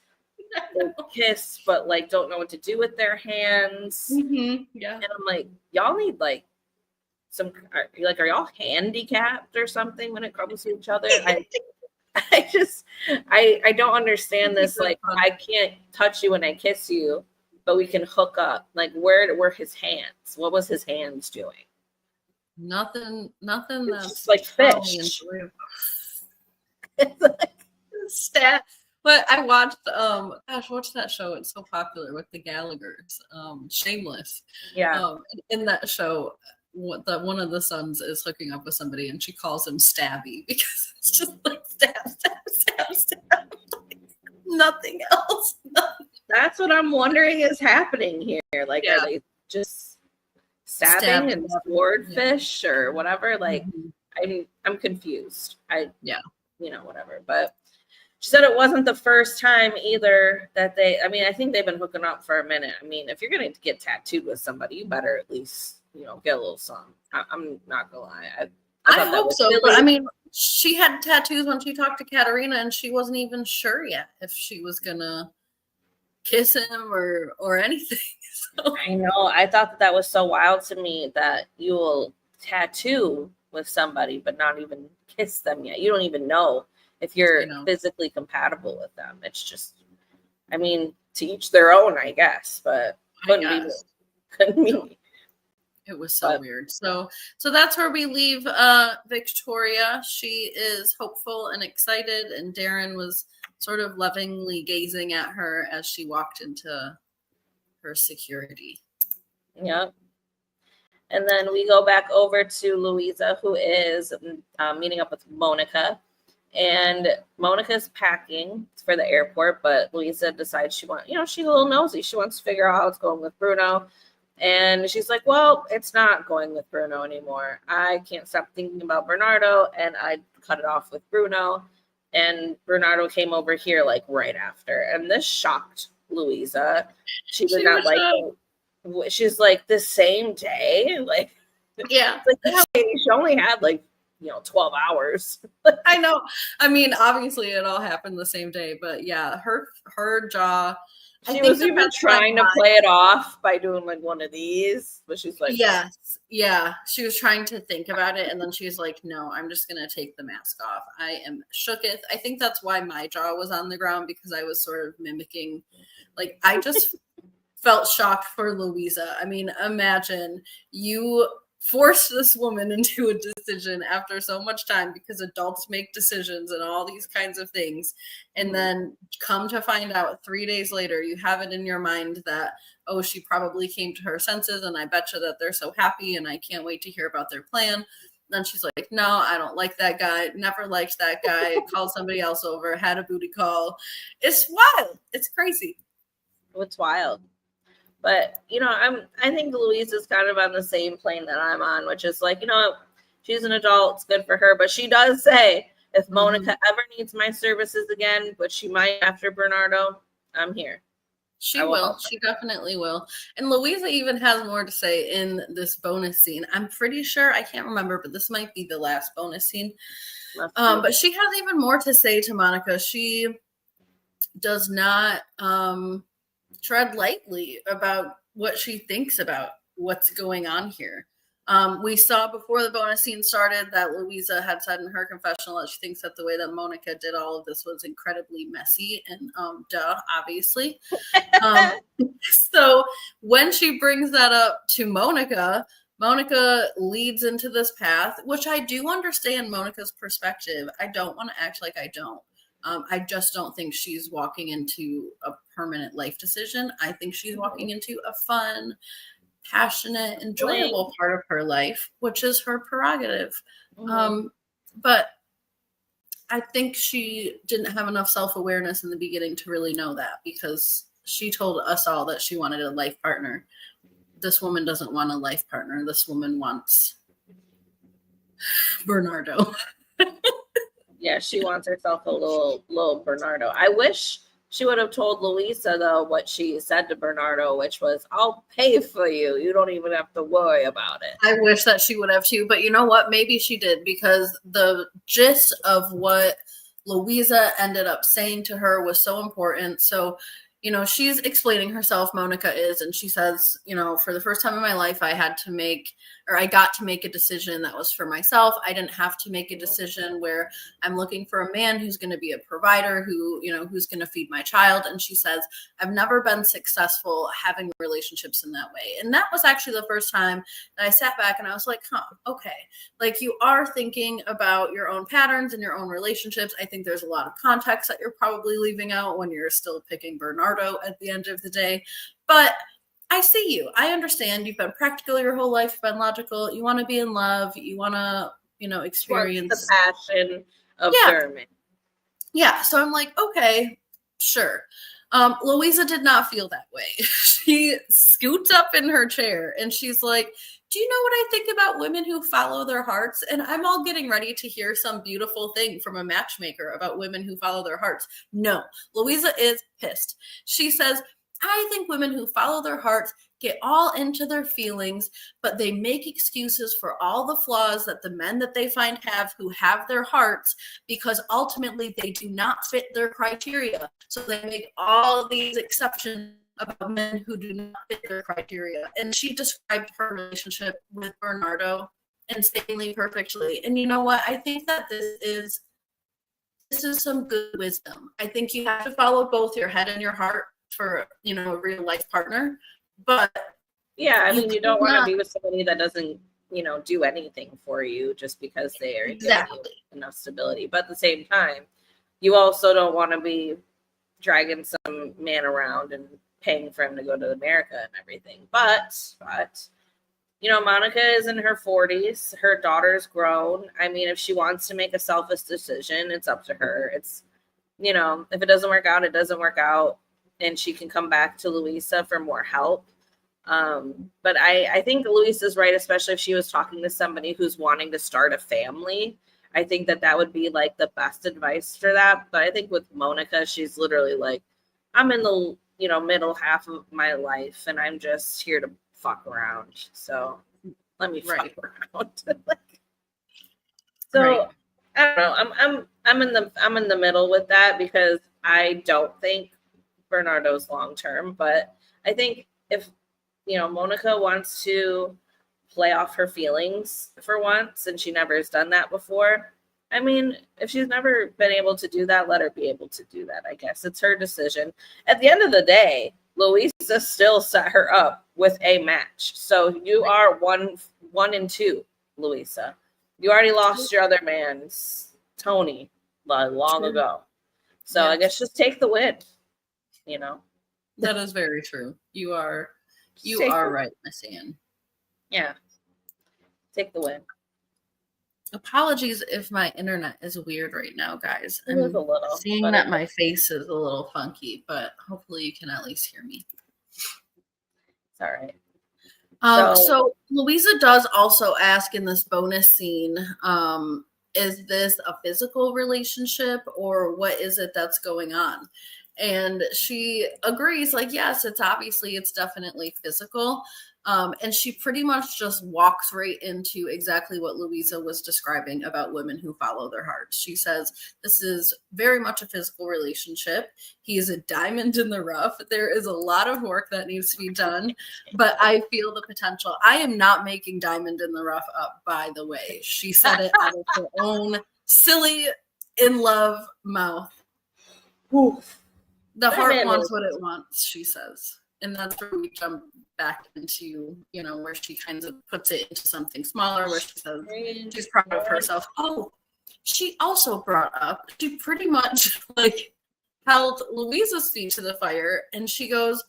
They kiss, but like don't know what to do with their hands. Mm-hmm. Yeah. And I'm like, y'all need like are y'all handicapped or something when it comes to each other? I don't understand this. Like, I can't touch you when I kiss you, but we can hook up. Like, where were his hands? What was his hands doing? Nothing. That's just like fish. It's like stat. But I watched what's that show? It's so popular with the Gallaghers. Shameless. Yeah. In that show, one of the sons is hooking up with somebody and she calls him Stabby because it's just like stab. Nothing else. That's what I'm wondering is happening here. here? Like, Yeah. are they just stabbing and swordfish or whatever? Like, I'm confused. Whatever. But she said it wasn't the first time either that I think they've been hooking up for a minute. I mean, if you're going to get tattooed with somebody, you better at least, get a little something. I'm not going to lie. I hope so. Silly. But I mean, she had tattoos when she talked to Katerina, and she wasn't even sure yet if she was going to kiss him or anything. So. I know. I thought that was so wild to me that you will tattoo with somebody but not even kiss them yet. You don't even know if you're physically compatible with them. It's just, I mean, to each their own, I guess, but couldn't be me. It was so weird. So that's where we leave Victoria. She is hopeful and excited, and Darren was sort of lovingly gazing at her as she walked into her security. Yep. And then we go back over to Louisa, who is meeting up with Monica. And Monica's packing for the airport, but Louisa decides she's a little nosy. She wants to figure out how it's going with Bruno. And she's like, well, it's not going with Bruno anymore. I can't stop thinking about Bernardo, and I cut it off with Bruno. And Bernardo came over here like right after. And this shocked Louisa. She did not like it. She's like, the same day? Like, yeah. She only had 12 hours. I know. I mean, obviously it all happened the same day, but yeah, her jaw. She was even trying to play it off by doing one of these, but she's like, yes, yeah. She was trying to think about it, and then she was like, no, I'm just gonna take the mask off. I am shooketh. I think that's why my jaw was on the ground, because I was sort of mimicking, I just felt shocked for Louisa. I mean, imagine you forced this woman into a decision after so much time, because adults make decisions and all these kinds of things. And then come to find out 3 days later, you have it in your mind that, oh, she probably came to her senses, and I bet you that they're so happy and I can't wait to hear about their plan. Then she's like, no, I don't like that guy. Never liked that guy. Called somebody else over, had a booty call. It's wild. It's crazy. It's wild. But, I think Louise is kind of on the same plane that I'm on, which is she's an adult. It's good for her. But she does say, if Monica ever needs my services again, which she might after Bernardo, I'm here. She will. She definitely will. And Louisa even has more to say in this bonus scene. I'm pretty sure, I can't remember, but this might be the last bonus scene. But she has even more to say to Monica. She does not tread lightly about what she thinks about what's going on here. We saw before the bonus scene started that Louisa had said in her confessional that she thinks that the way that Monica did all of this was incredibly messy, and obviously. So when she brings that up to Monica leads into this path, which I do understand Monica's perspective. I don't want to act like I don't. I just don't think she's walking into a permanent life decision. I think she's walking into a fun, passionate, enjoyable part of her life, which is her prerogative. But I think she didn't have enough self-awareness in the beginning to really know that, because she told us all that she wanted a life partner. This woman doesn't want a life partner. This woman wants Bernardo. Yeah, she wants herself a little Bernardo. I wish she would have told Louisa, though, what she said to Bernardo, which was, I'll pay for you. You don't even have to worry about it. I wish that she would have too. But you know what? Maybe she did, because the gist of what Louisa ended up saying to her was so important. So, she's explaining herself, Monica is, and she says, for the first time in my life, I got to make a decision that was for myself. I didn't have to make a decision where I'm looking for a man who's going to be a provider, who's going to feed my child. And she says, I've never been successful having relationships in that way. And that was actually the first time that I sat back and I was like, okay, you are thinking about your own patterns and your own relationships. I think there's a lot of context that you're probably leaving out when you're still picking Bernardo at the end of the day. But I see you. I understand. You've been practical your whole life. You've been logical. You want to be in love. You want to, experience the passion of German. Yeah. So I'm like, okay, sure. Louisa did not feel that way. She scoots up in her chair and she's like, do you know what I think about women who follow their hearts? And I'm all getting ready to hear some beautiful thing from a matchmaker about women who follow their hearts. No, Louisa is pissed. She says, I think women who follow their hearts get all into their feelings, but they make excuses for all the flaws that the men that they find have who have their hearts, because ultimately they do not fit their criteria. So they make all of these exceptions about men who do not fit their criteria. And she described her relationship with Bernardo insanely perfectly. And you know what? I think that this is some good wisdom. I think you have to follow both your head and your heart for, a real life partner. But yeah, I mean, you don't want to be with somebody that doesn't, do anything for you just because they are giving you enough stability. But at the same time, you also don't want to be dragging some man around and paying for him to go to America and everything. But Monica is in her 40s. Her daughter's grown. I mean, if she wants to make a selfish decision, it's up to her. It's, if it doesn't work out, it doesn't work out. And she can come back to Louisa for more help. But I think Louisa's right, especially if she was talking to somebody who's wanting to start a family. I think that would be like the best advice for that. But I think with Monica, she's literally like, I'm in the, middle half of my life and I'm just here to fuck around. So let me fuck around. So I don't know. I'm in the middle with that because I don't think Bernardo's long term, but I think if Monica wants to play off her feelings for once, and she never has done that before. I mean, if she's never been able to do that, let her be able to do that. I guess it's her decision. At the end of the day, Louisa still set her up with a match. So you are 1-2, Louisa. You already lost your other man's Tony long ago. So I guess just take the win. That is very true. You are right, Miss Ann. Yeah. Take the win. Apologies if my internet is weird right now, guys. It was a little. Seeing that my face is a little funky, but hopefully you can at least hear me. It's all right. So Louisa does also ask in this bonus scene, is this a physical relationship or what is it that's going on? And she agrees, like, yes, it's definitely physical. And she pretty much just walks right into exactly what Louisa was describing about women who follow their hearts. She says, this is very much a physical relationship. He is a diamond in the rough. There is a lot of work that needs to be done, but I feel the potential. I am not making diamond in the rough up, by the way. She said it out of her own silly, in love mouth. Oof. The heart wants what it wants, she says. And that's where we jump back into, where she kind of puts it into something smaller, where she says she's proud of herself. Oh, she also brought up, she pretty much held Louisa's feet to the fire. And she goes,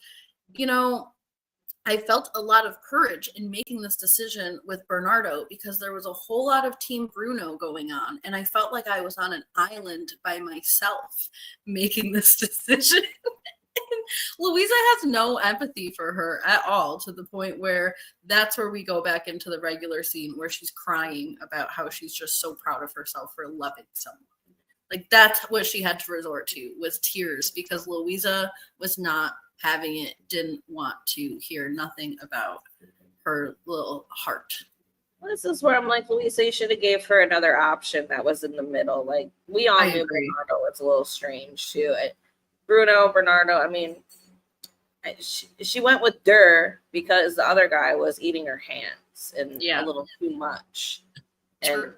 I felt a lot of courage in making this decision with Bernardo because there was a whole lot of Team Bruno going on. And I felt like I was on an island by myself making this decision. Louisa has no empathy for her at all, to the point where that's where we go back into the regular scene where she's crying about how she's just so proud of herself for loving someone. Like, that's what she had to resort to, was tears, because Louisa was not having it, didn't want to hear nothing about her little heart. This is where I'm like, Louisa, you should have gave her another option that was in the middle. Like, we all knew Bernardo was a little strange too. Bernardo, I mean, she went with Dur because the other guy was eating her hands and a little too much. And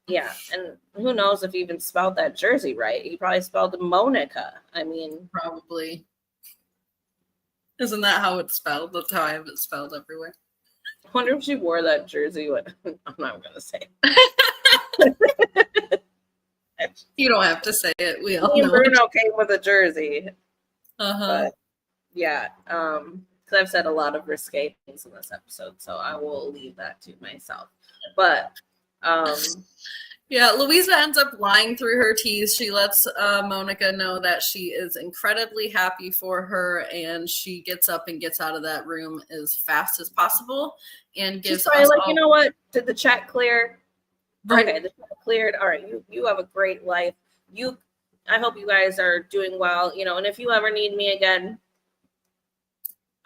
and who knows if he even spelled that jersey right. He probably spelled Monica. I mean, probably. Isn't that how it's spelled? That's how I have it spelled everywhere. I wonder if she wore that jersey when I'm not going to say. You don't have to say it. We all know. Bruno came with a jersey. But yeah. Because I've said a lot of risque things in this episode, so I will leave that to myself. But Yeah, Louisa ends up lying through her teeth. She lets Monica know that she is incredibly happy for her, and she gets up and gets out of that room as fast as possible and gives She's probably us like, all. you know what? Did the check clear? Right. Okay, the check cleared. All right, you have a great life. I hope you guys are doing well. And if you ever need me again,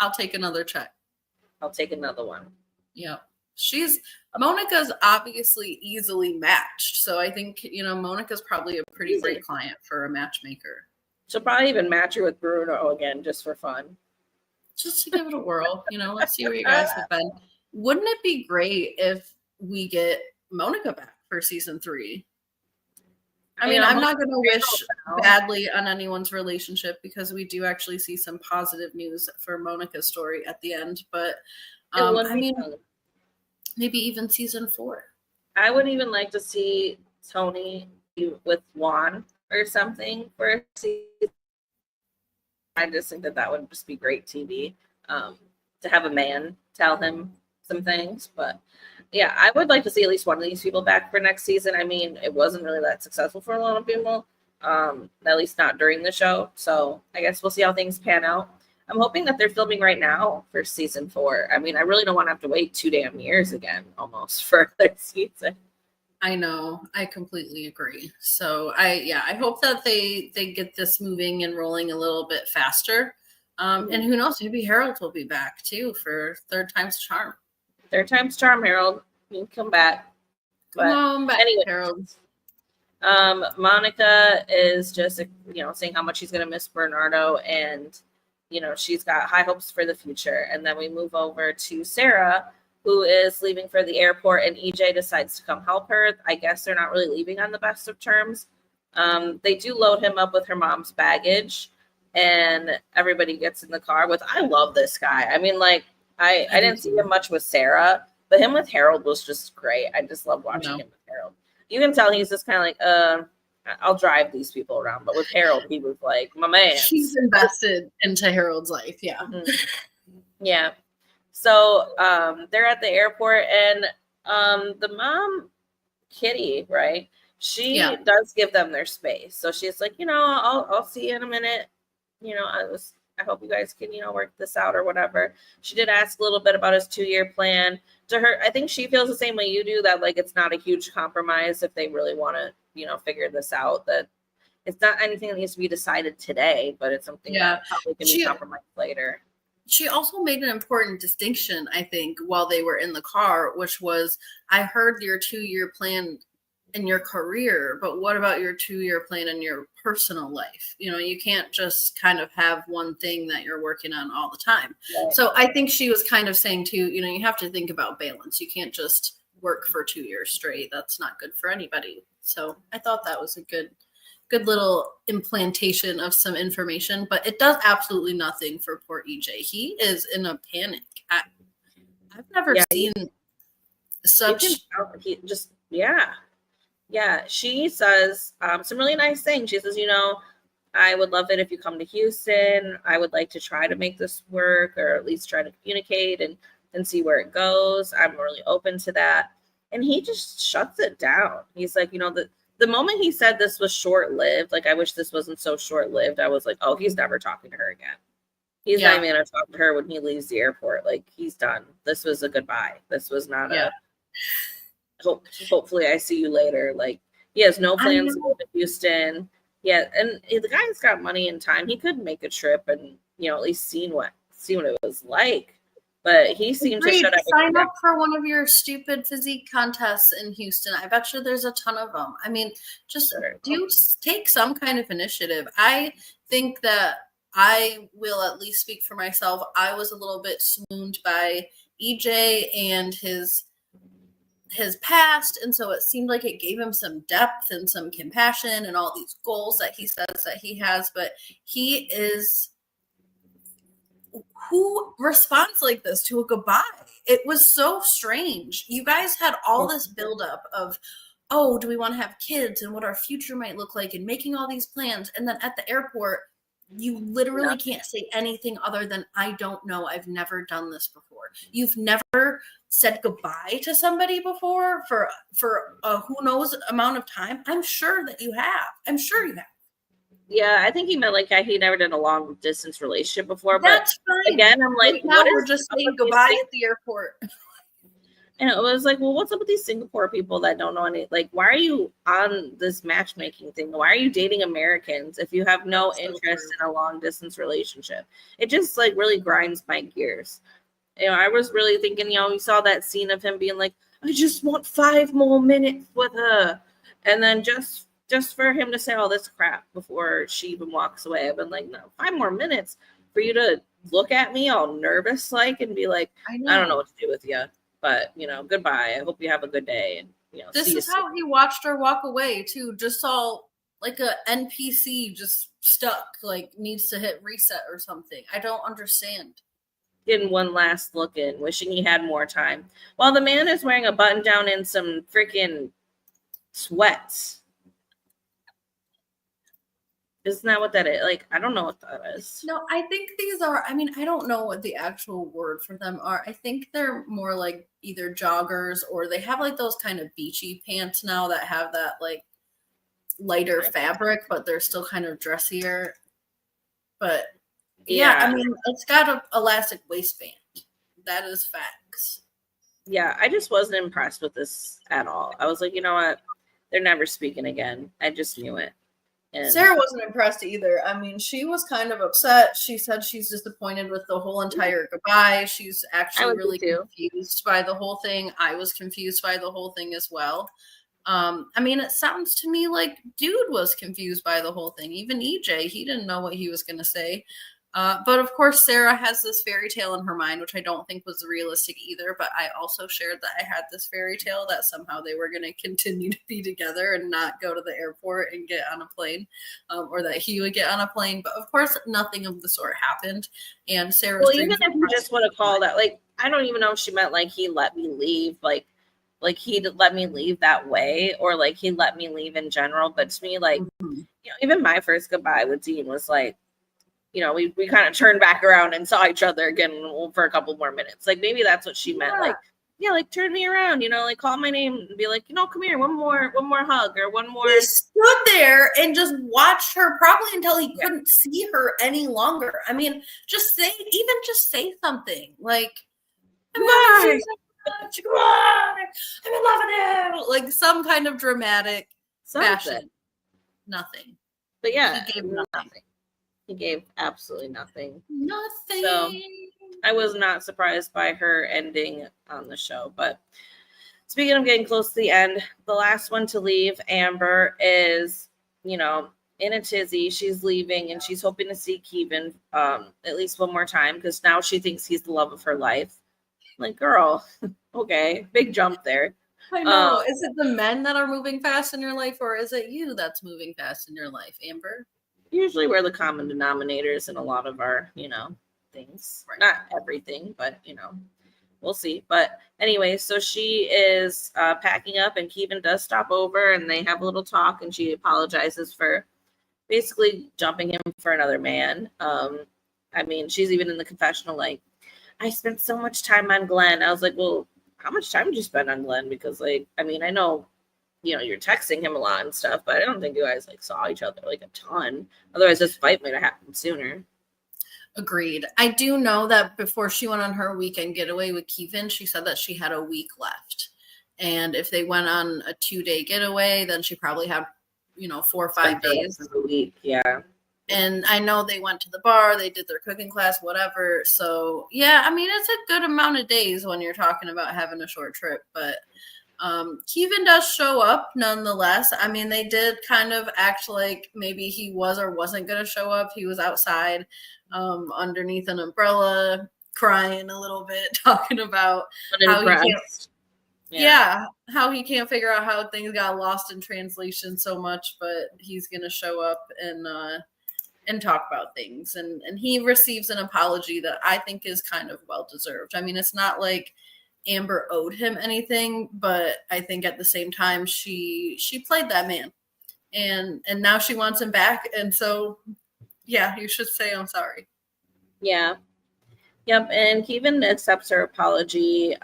I'll take another check. I'll take another one. Yeah. Monica's obviously easily matched. So I think, Monica's probably a pretty great client for a matchmaker. She'll probably even match her with Bruno again just for fun. Just to give it a whirl, let's see where you guys have been. Wouldn't it be great if we get Monica back for season 3? I mean, I'm not going to wish badly on anyone's relationship because we do actually see some positive news for Monica's story at the end. But I mean, maybe even season 4. I would even like to see Tony with Juan or something for a season. I just think that would just be great TV to have a man tell him some things. But yeah, I would like to see at least one of these people back for next season. I mean, it wasn't really that successful for a lot of people, at least not during the show. So I guess we'll see how things pan out. I'm hoping that they're filming right now for season 4. I mean, I really don't want to have to wait 2 damn years again almost for their season. I know. I completely agree. So I hope that they get this moving and rolling a little bit faster. And who knows, maybe Harold will be back too for third time's charm. Third time's charm, Harold. You can come back. Come on back, anyway, Harold. Monica is just, saying how much she's going to miss Bernardo, and, she's got high hopes for the future. And then we move over to Sarah, who is leaving for the airport, and EJ decides to come help her. I guess they're not really leaving on the best of terms. They do load him up with her mom's baggage, and everybody gets in the car with, I love this guy. I mean, like, I didn't see him much with Sarah, but him with Harold was just great. I just love watching him with Harold. You can tell he's just kind of like, I'll drive these people around. But with Harold, he was like, my man. She's invested into Harold's life. Yeah. Mm-hmm. Yeah. So they're at the airport, and the mom, Kitty, right? She does give them their space. So she's like, I'll see you in a minute. I hope you guys can, work this out or whatever. She did ask a little bit about his 2-year plan. To her, I think she feels the same way you do, that like it's not a huge compromise if they really want to, figure this out, that it's not anything that needs to be decided today, but it's something that probably can be compromised later. She also made an important distinction, I think, while they were in the car, which was, I heard your 2-year plan in your career, but what about your 2-year plan in your personal life? You can't just kind of have one thing that you're working on all the time. Right. So I think she was kind of saying too, you have to think about balance. You can't just work for 2 years straight. That's not good for anybody. So I thought that was a good little implantation of some information, but it does absolutely nothing for poor EJ. He is in a panic. I've never seen such. He just, Yeah, she says some really nice things. She says, I would love it if you come to Houston. I would like to try to make this work, or at least try to communicate and see where it goes. I'm really open to that. And he just shuts it down. He's like, the moment he said this was short-lived, like, I wish this wasn't so short-lived, I was like, oh, he's never talking to her again. He's not even going to talk to her when he leaves the airport. Like, he's done. This was a goodbye. This was not hopefully I see you later. Like, he has no plans to go to Houston. Yeah, and the guy's got money and time. He could make a trip and at least see what it was like. But he seemed to shut everything down. Sign up for one of your stupid physique contests in Houston. I bet you there's a ton of them. I mean, just take some kind of initiative. I think that I will at least speak for myself. I was a little bit swooned by EJ and his past, and so it seemed like it gave him some depth and some compassion and all these goals that he says that he has. But he is, who responds like this to a goodbye? It was so strange. You guys had all this buildup of, oh, do we want to have kids and what our future might look like, and making all these plans, and then at the airport you literally can't say anything other than, I don't know, I've never done this before. you've never said goodbye to somebody before for who knows amount of time, I'm sure that you have. I'm sure you have. Yeah, I think he meant like he never did a long distance relationship before. That's but fine. again, I'm like, right now what we're is just up saying with these goodbye at the airport. And it was like, well, what's up with these Singapore people that don't know any? Like, why are you on this matchmaking thing? Why are you dating Americans if you have no interest in a long distance relationship? It just like really grinds my gears. I was really thinking, we saw that scene of him being like, I just want 5 more minutes with her. And then just for him to say all this crap before she even walks away, I've been like, no, 5 more minutes for you to look at me all nervous like and be like, I don't know what to do with you. But, goodbye. I hope you have a good day. And, this is how he watched her walk away, too. Just all like a NPC just stuck, like needs to hit reset or something. I don't understand. Getting one last look in, wishing he had more time. While the man is wearing a button down and some freaking sweats. Isn't that what that is? Like, I don't know what that is. No, I think these are, I don't know what the actual word for them are. I think they're more like either joggers or they have like those kind of beachy pants now that have that like lighter fabric, but they're still kind of dressier. But yeah, it's got an elastic waistband. That is facts. Yeah, I just wasn't impressed with this at all. I was like, you know what? They're never speaking again. I just knew it. And Sarah wasn't impressed either. She was kind of upset. She said she's disappointed with the whole entire goodbye. She's actually really confused by the whole thing. I was confused by the whole thing as well. It sounds to me like dude was confused by the whole thing. Even EJ, he didn't know what he was going to say. But of course, Sarah has this fairy tale in her mind, which I don't think was realistic either. But I also shared that I had this fairy tale that somehow they were going to continue to be together and not go to the airport and get on a plane, or that he would get on a plane. But of course, nothing of the sort happened. And Sarah's even if you just want to call that, like, I don't even know if she meant like he let me leave, like he let me leave that way, or like he let me leave in general. But to me, like, even my first goodbye with Dean was like, we kind of turned back around and saw each other again for a couple more minutes. Like maybe that's what she meant. Like, like turn me around, like call my name and be like, come here, one more hug or one more. He stood there and just watched her probably until he couldn't see her any longer. Just say something like, I'm in love with you. Like some kind of dramatic fashion. Nothing. But yeah, he gave nothing. He gave absolutely nothing. Nothing. So I was not surprised by her ending on the show. But speaking of getting close to the end, the last one to leave, Amber, is, in a tizzy. She's leaving and she's hoping to see Kevin at least one more time because now she thinks he's the love of her life. Like, girl, okay, big jump there. I know. Is it the men that are moving fast in your life, or is it you that's moving fast in your life, Amber? Usually we're the common denominators in a lot of our, things. Right. Not everything, but, we'll see. But anyway, so she is packing up and Kevin does stop over and they have a little talk and she apologizes for basically jumping him for another man. She's even in the confessional like, I spent so much time on Glenn. I was like, well, how much time did you spend on Glenn? Because I know, you're texting him a lot and stuff, but I don't think you guys saw each other a ton. Otherwise this fight might have happened sooner. Agreed. I do know that before she went on her weekend getaway with Kevin, she said that she had a week left. And if they went on a 2-day getaway, then she probably had, 4 or 5 days. A week, yeah. And I know they went to the bar, they did their cooking class, whatever. So, yeah, it's a good amount of days when you're talking about having a short trip. But Kevin does show up nonetheless. They did kind of act like maybe he was or wasn't going to show up. He was outside underneath an umbrella, crying a little bit, talking about how he can't figure out how things got lost in translation so much, but he's going to show up and talk about things. And he receives an apology that I think is kind of well-deserved. It's not like Amber owed him anything, but I think at the same time she played that man, and now she wants him back, and so yeah, you should say I'm sorry. Yeah, Yep, and Kevin accepts her apology.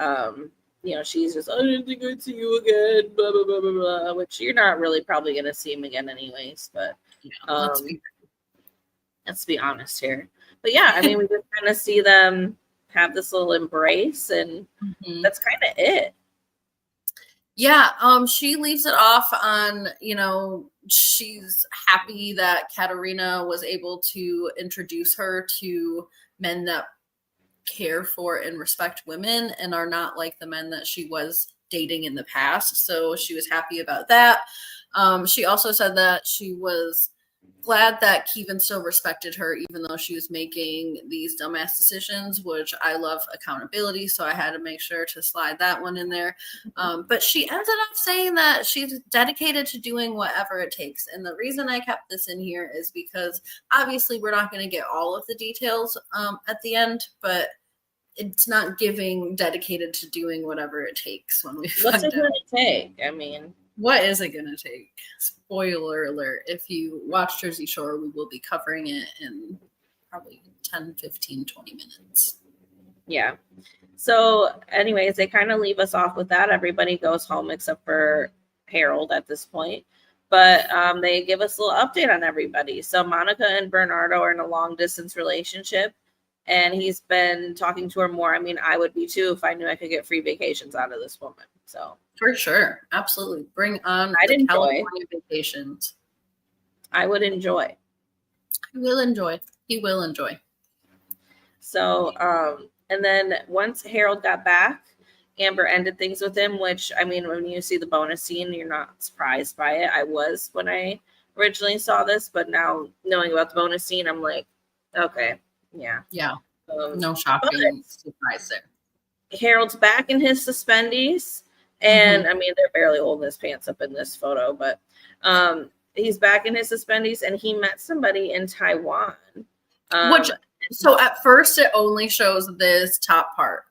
She's just, I didn't think I'd see you again, blah, blah, blah, blah, blah, which you're not really probably going to see him again anyways, but let's be honest here. But yeah, I mean, we just kind of see them have this little embrace, and that's kind of it. Yeah, she leaves it off on, she's happy that Katerina was able to introduce her to men that care for and respect women and are not like the men that she was dating in the past. So she was happy about that. She also said that she was glad that Kevin still respected her, even though she was making these dumbass decisions, which I love accountability. So I had to make sure to slide that one in there. But she ended up saying that she's dedicated to doing whatever it takes. And the reason I kept this in here is because obviously we're not going to get all of the details at the end, but it's not giving dedicated to doing whatever it takes when we find out. What's it going to take? I mean, what is it going to take? Spoiler alert. If you watch Jersey Shore, we will be covering it in probably 10, 15, 20 minutes. Yeah. So anyways, they kind of leave us off with that. Everybody goes home except for Harold at this point. But they give us a little update on everybody. So Monica and Bernardo are in a long distance relationship. And he's been talking to her more. I mean, I would be too if I knew I could get free vacations out of this woman. So for sure, absolutely, bring on the California vacations. I would enjoy. He will enjoy. He will enjoy. So, and then once Harold got back, Amber ended things with him. Which, I mean, when you see the bonus scene, you're not surprised by it. I was when I originally saw this, but now knowing about the bonus scene, I'm like, okay. Yeah. No shocking surprise there. Harold's back in his suspendies, and I mean they're barely holding his pants up in this photo, but he's back in his suspendies, and he met somebody in Taiwan. So at first it only shows this top part,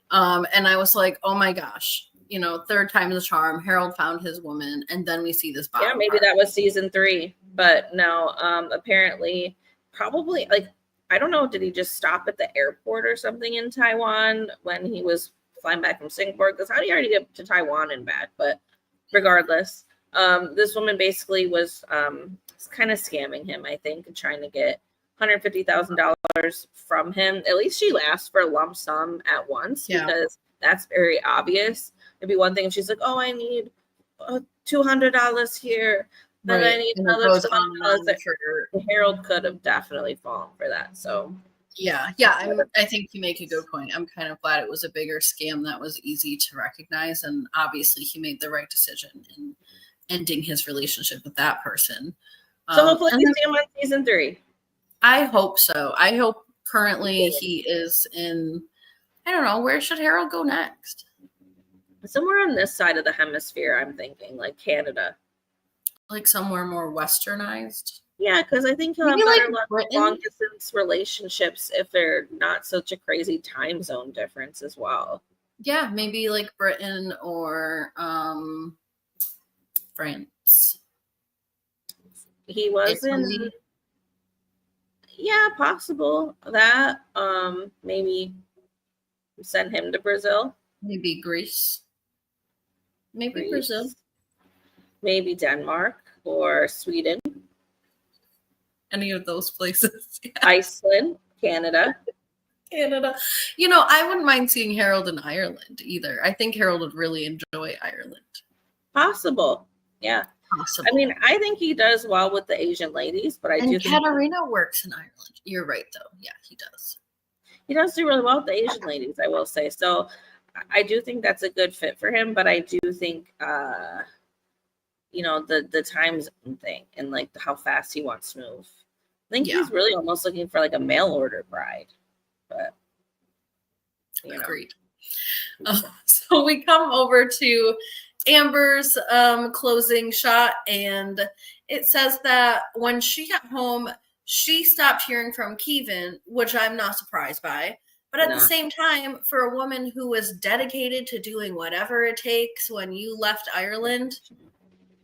and I was like, oh my gosh, third time the charm. Harold found his woman, and then we see this bottom. Yeah, maybe that was season 3, but no. Apparently, probably like. I don't know, did he just stop at the airport or something in Taiwan when he was flying back from Singapore? Because how do you already get to Taiwan and back? But regardless, this woman basically was kind of scamming him, I think, and trying to get $150,000 from him. At least she asked for a lump sum at once, because that's very obvious. It'd be one thing if she's like, oh, I need $200 here. Then I need another $20. Harold could have definitely fallen for that. So I think you make a good point. I'm kind of glad it was a bigger scam that was easy to recognize, and obviously he made the right decision in ending his relationship with that person. So hopefully we see him on season 3. I hope so. I hope currently he is in. I don't know, where should Harold go next? Somewhere on this side of the hemisphere, I'm thinking, like Canada. Like somewhere more westernized. Yeah, because I think he'll have better long distance relationships if they're not such a crazy time zone difference as well. Yeah, maybe like Britain or France. He was in. Yeah, possible that. Maybe send him to Brazil. Maybe Greece. Maybe Brazil. Maybe Denmark or Sweden. Any of those places. Yeah. Iceland, Canada. I wouldn't mind seeing Harold in Ireland either. I think Harold would really enjoy Ireland. Possible. Yeah. Possible. I mean, I think he does well with the Asian ladies, but I do think Katerina works in Ireland. You're right, though. Yeah, he does. He does do really well with the Asian ladies, I will say. So I do think that's a good fit for him, but I do think the time zone thing and like how fast he wants to move. I think he's really almost looking for like a mail order bride. But agreed. So we come over to Amber's closing shot, and it says that when she got home, she stopped hearing from Kevin, which I'm not surprised by. But at the same time, for a woman who was dedicated to doing whatever it takes when you left Ireland,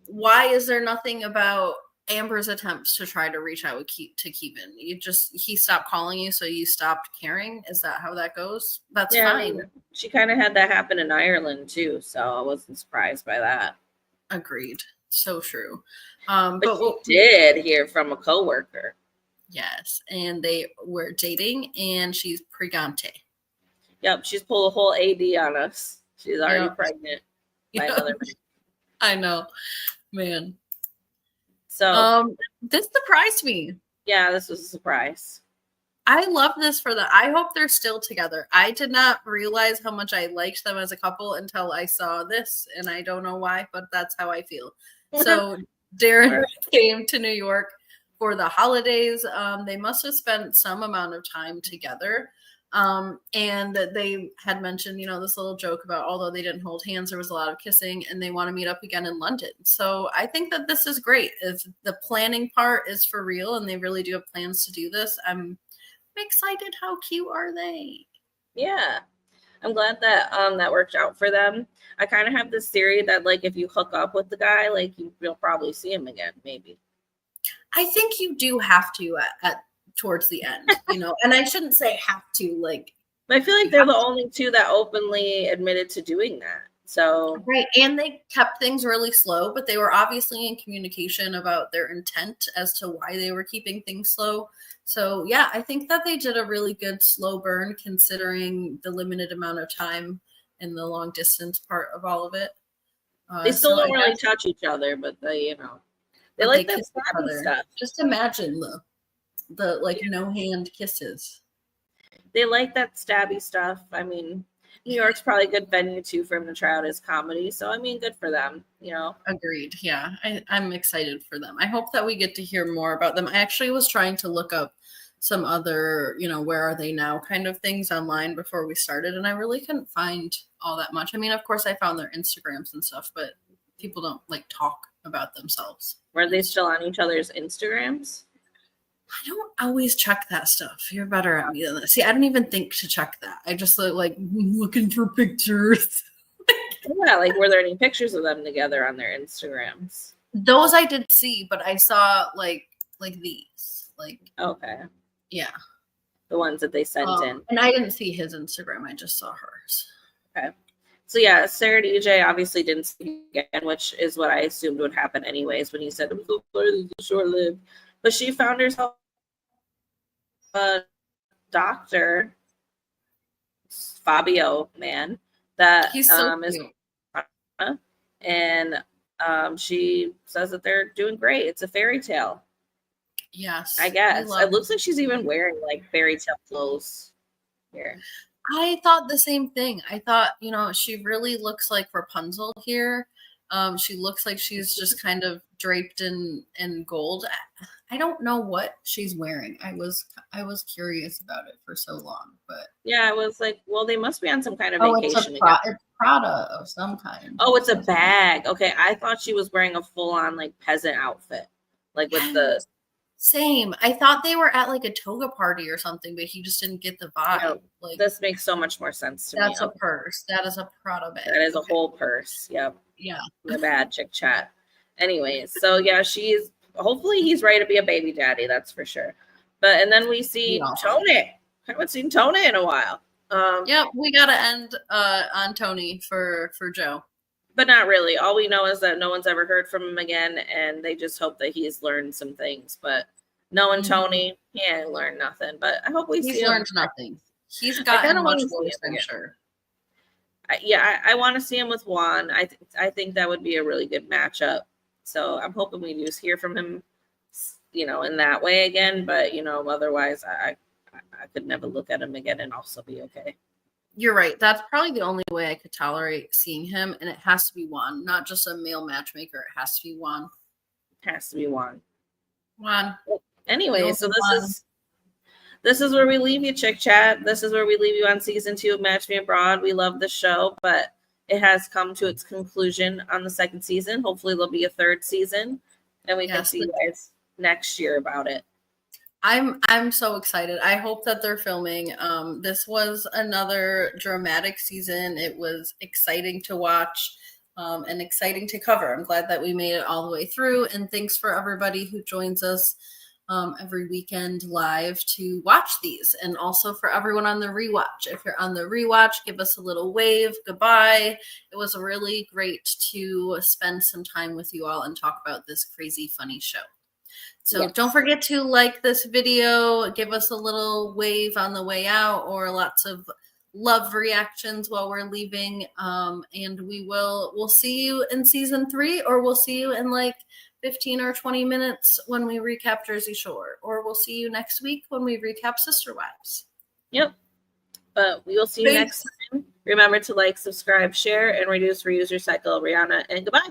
why is there nothing about Amber's attempts to try to reach out to Keevan. He stopped calling you, so you stopped caring. Is that how that goes? That's fine. She kind of had that happen in Ireland too, so I wasn't surprised by that. Agreed. So true. But she did hear from a coworker. Yes, and they were dating, and she's pregante. Yep, she's pulled a whole AD on us. She's already pregnant by another man. I know, man. So this surprised me. Yeah, this was a surprise. I love this for them. I hope they're still together. I did not realize how much I liked them as a couple until I saw this, and I don't know why, but that's how I feel. So Darren came to New York for the holidays. They must have spent some amount of time together. And they had mentioned, this little joke about, although they didn't hold hands, there was a lot of kissing, and they want to meet up again in London. So I think that this is great. If the planning part is for real and they really do have plans to do this, I'm excited. How cute are they? Yeah, I'm glad that that worked out for them. I kind of have this theory that, like, if you hook up with the guy, like, you'll probably see him again, maybe. I think you do have to at towards the end, and I shouldn't say have to, like, I feel like they're the only two that openly admitted to doing that. So right, and they kept things really slow, but they were obviously in communication about their intent as to why they were keeping things slow. So yeah, I think that they did a really good slow burn considering the limited amount of time and the long distance part of all of it. They still don't really touch each other, but they like that stabby stuff. Just imagine the like no hand kisses. They like that stabby stuff. I mean, New York's probably a good venue too for him to try out his comedy. So I mean, good for them, Agreed. Yeah, I'm excited for them. I hope that we get to hear more about them. I actually was trying to look up some other, where are they now kind of things online before we started, and I really couldn't find all that much. I mean, of course, I found their Instagrams and stuff, but people don't like talk about themselves. Were they still on each other's Instagrams? I don't always check that stuff. You're better at me than this. See, I don't even think to check that. I just like looking for pictures. Yeah, like were there any pictures of them together on their Instagrams? Those I did see, but I saw like these. Like, okay. Yeah. The ones that they sent in. And I didn't see his Instagram. I just saw hers. Okay. So yeah, Sarah DJ obviously didn't see again, which is what I assumed would happen anyways when he said it was short-lived. But she found herself a doctor, Fabio man, that he's so is, and she says that they're doing great. It's a fairy tale. Yes, I guess it looks like she's even wearing like fairy tale clothes here. I thought the same thing. I thought, she really looks like Rapunzel here. She looks like she's just kind of draped in gold. I don't know what she's wearing. I was curious about it for so long, but yeah, I was like, well, they must be on some kind of vacation. It's Prada of some kind. Oh, it's a bag. Okay, I thought she was wearing a full-on like peasant outfit, like with the same. I thought they were at like a toga party or something, but he just didn't get the vibe. No, like this makes so much more sense to me. That's a purse. That is a Prada bag. That is a whole purse. Yep. Yeah. My bad, chick chat. Anyways, so yeah, hopefully he's ready to be a baby daddy, that's for sure. And then we see Tony. I haven't seen Tony in a while. Yeah, we gotta end on Tony for Joe. But not really. All we know is that no one's ever heard from him again, and they just hope that he's learned some things. But knowing Tony, he ain't learned nothing. But I hope he's learned nothing. He's gotten much worse, I'm sure. I want to see him with Juan. I think that would be a really good matchup. So I'm hoping we just hear from him, in that way again. But otherwise, I could never look at him again and also be okay. You're right. That's probably the only way I could tolerate seeing him, and it has to be Juan, not just a male matchmaker. It has to be Juan. It has to be Juan. Juan. Anyway, so this is where we leave you, Chick Chat. This is where we leave you on season 2 of Match Me Abroad. We love the show, but it has come to its conclusion on the 2nd season. Hopefully there'll be a 3rd season, and we can see you guys next year about it. I'm so excited. I hope that they're filming. This was another dramatic season. It was exciting to watch. and exciting to cover. I'm glad that we made it all the way through. And thanks for everybody who joins us every weekend live to watch these, and also for everyone on the rewatch. If you're on the rewatch, give us a little wave goodbye. It was really great to spend some time with you all and talk about this crazy funny show. So don't forget to like this video, give us a little wave on the way out, or lots of love reactions while we're leaving. And we'll see you in season 3, or we'll see you in like 15 or 20 minutes when we recap Jersey Shore, or we'll see you next week when we recap Sister Wives. Yep. But we will see you next time. Remember to like, subscribe, share, and reduce, reuse, recycle. Rihanna, and goodbye.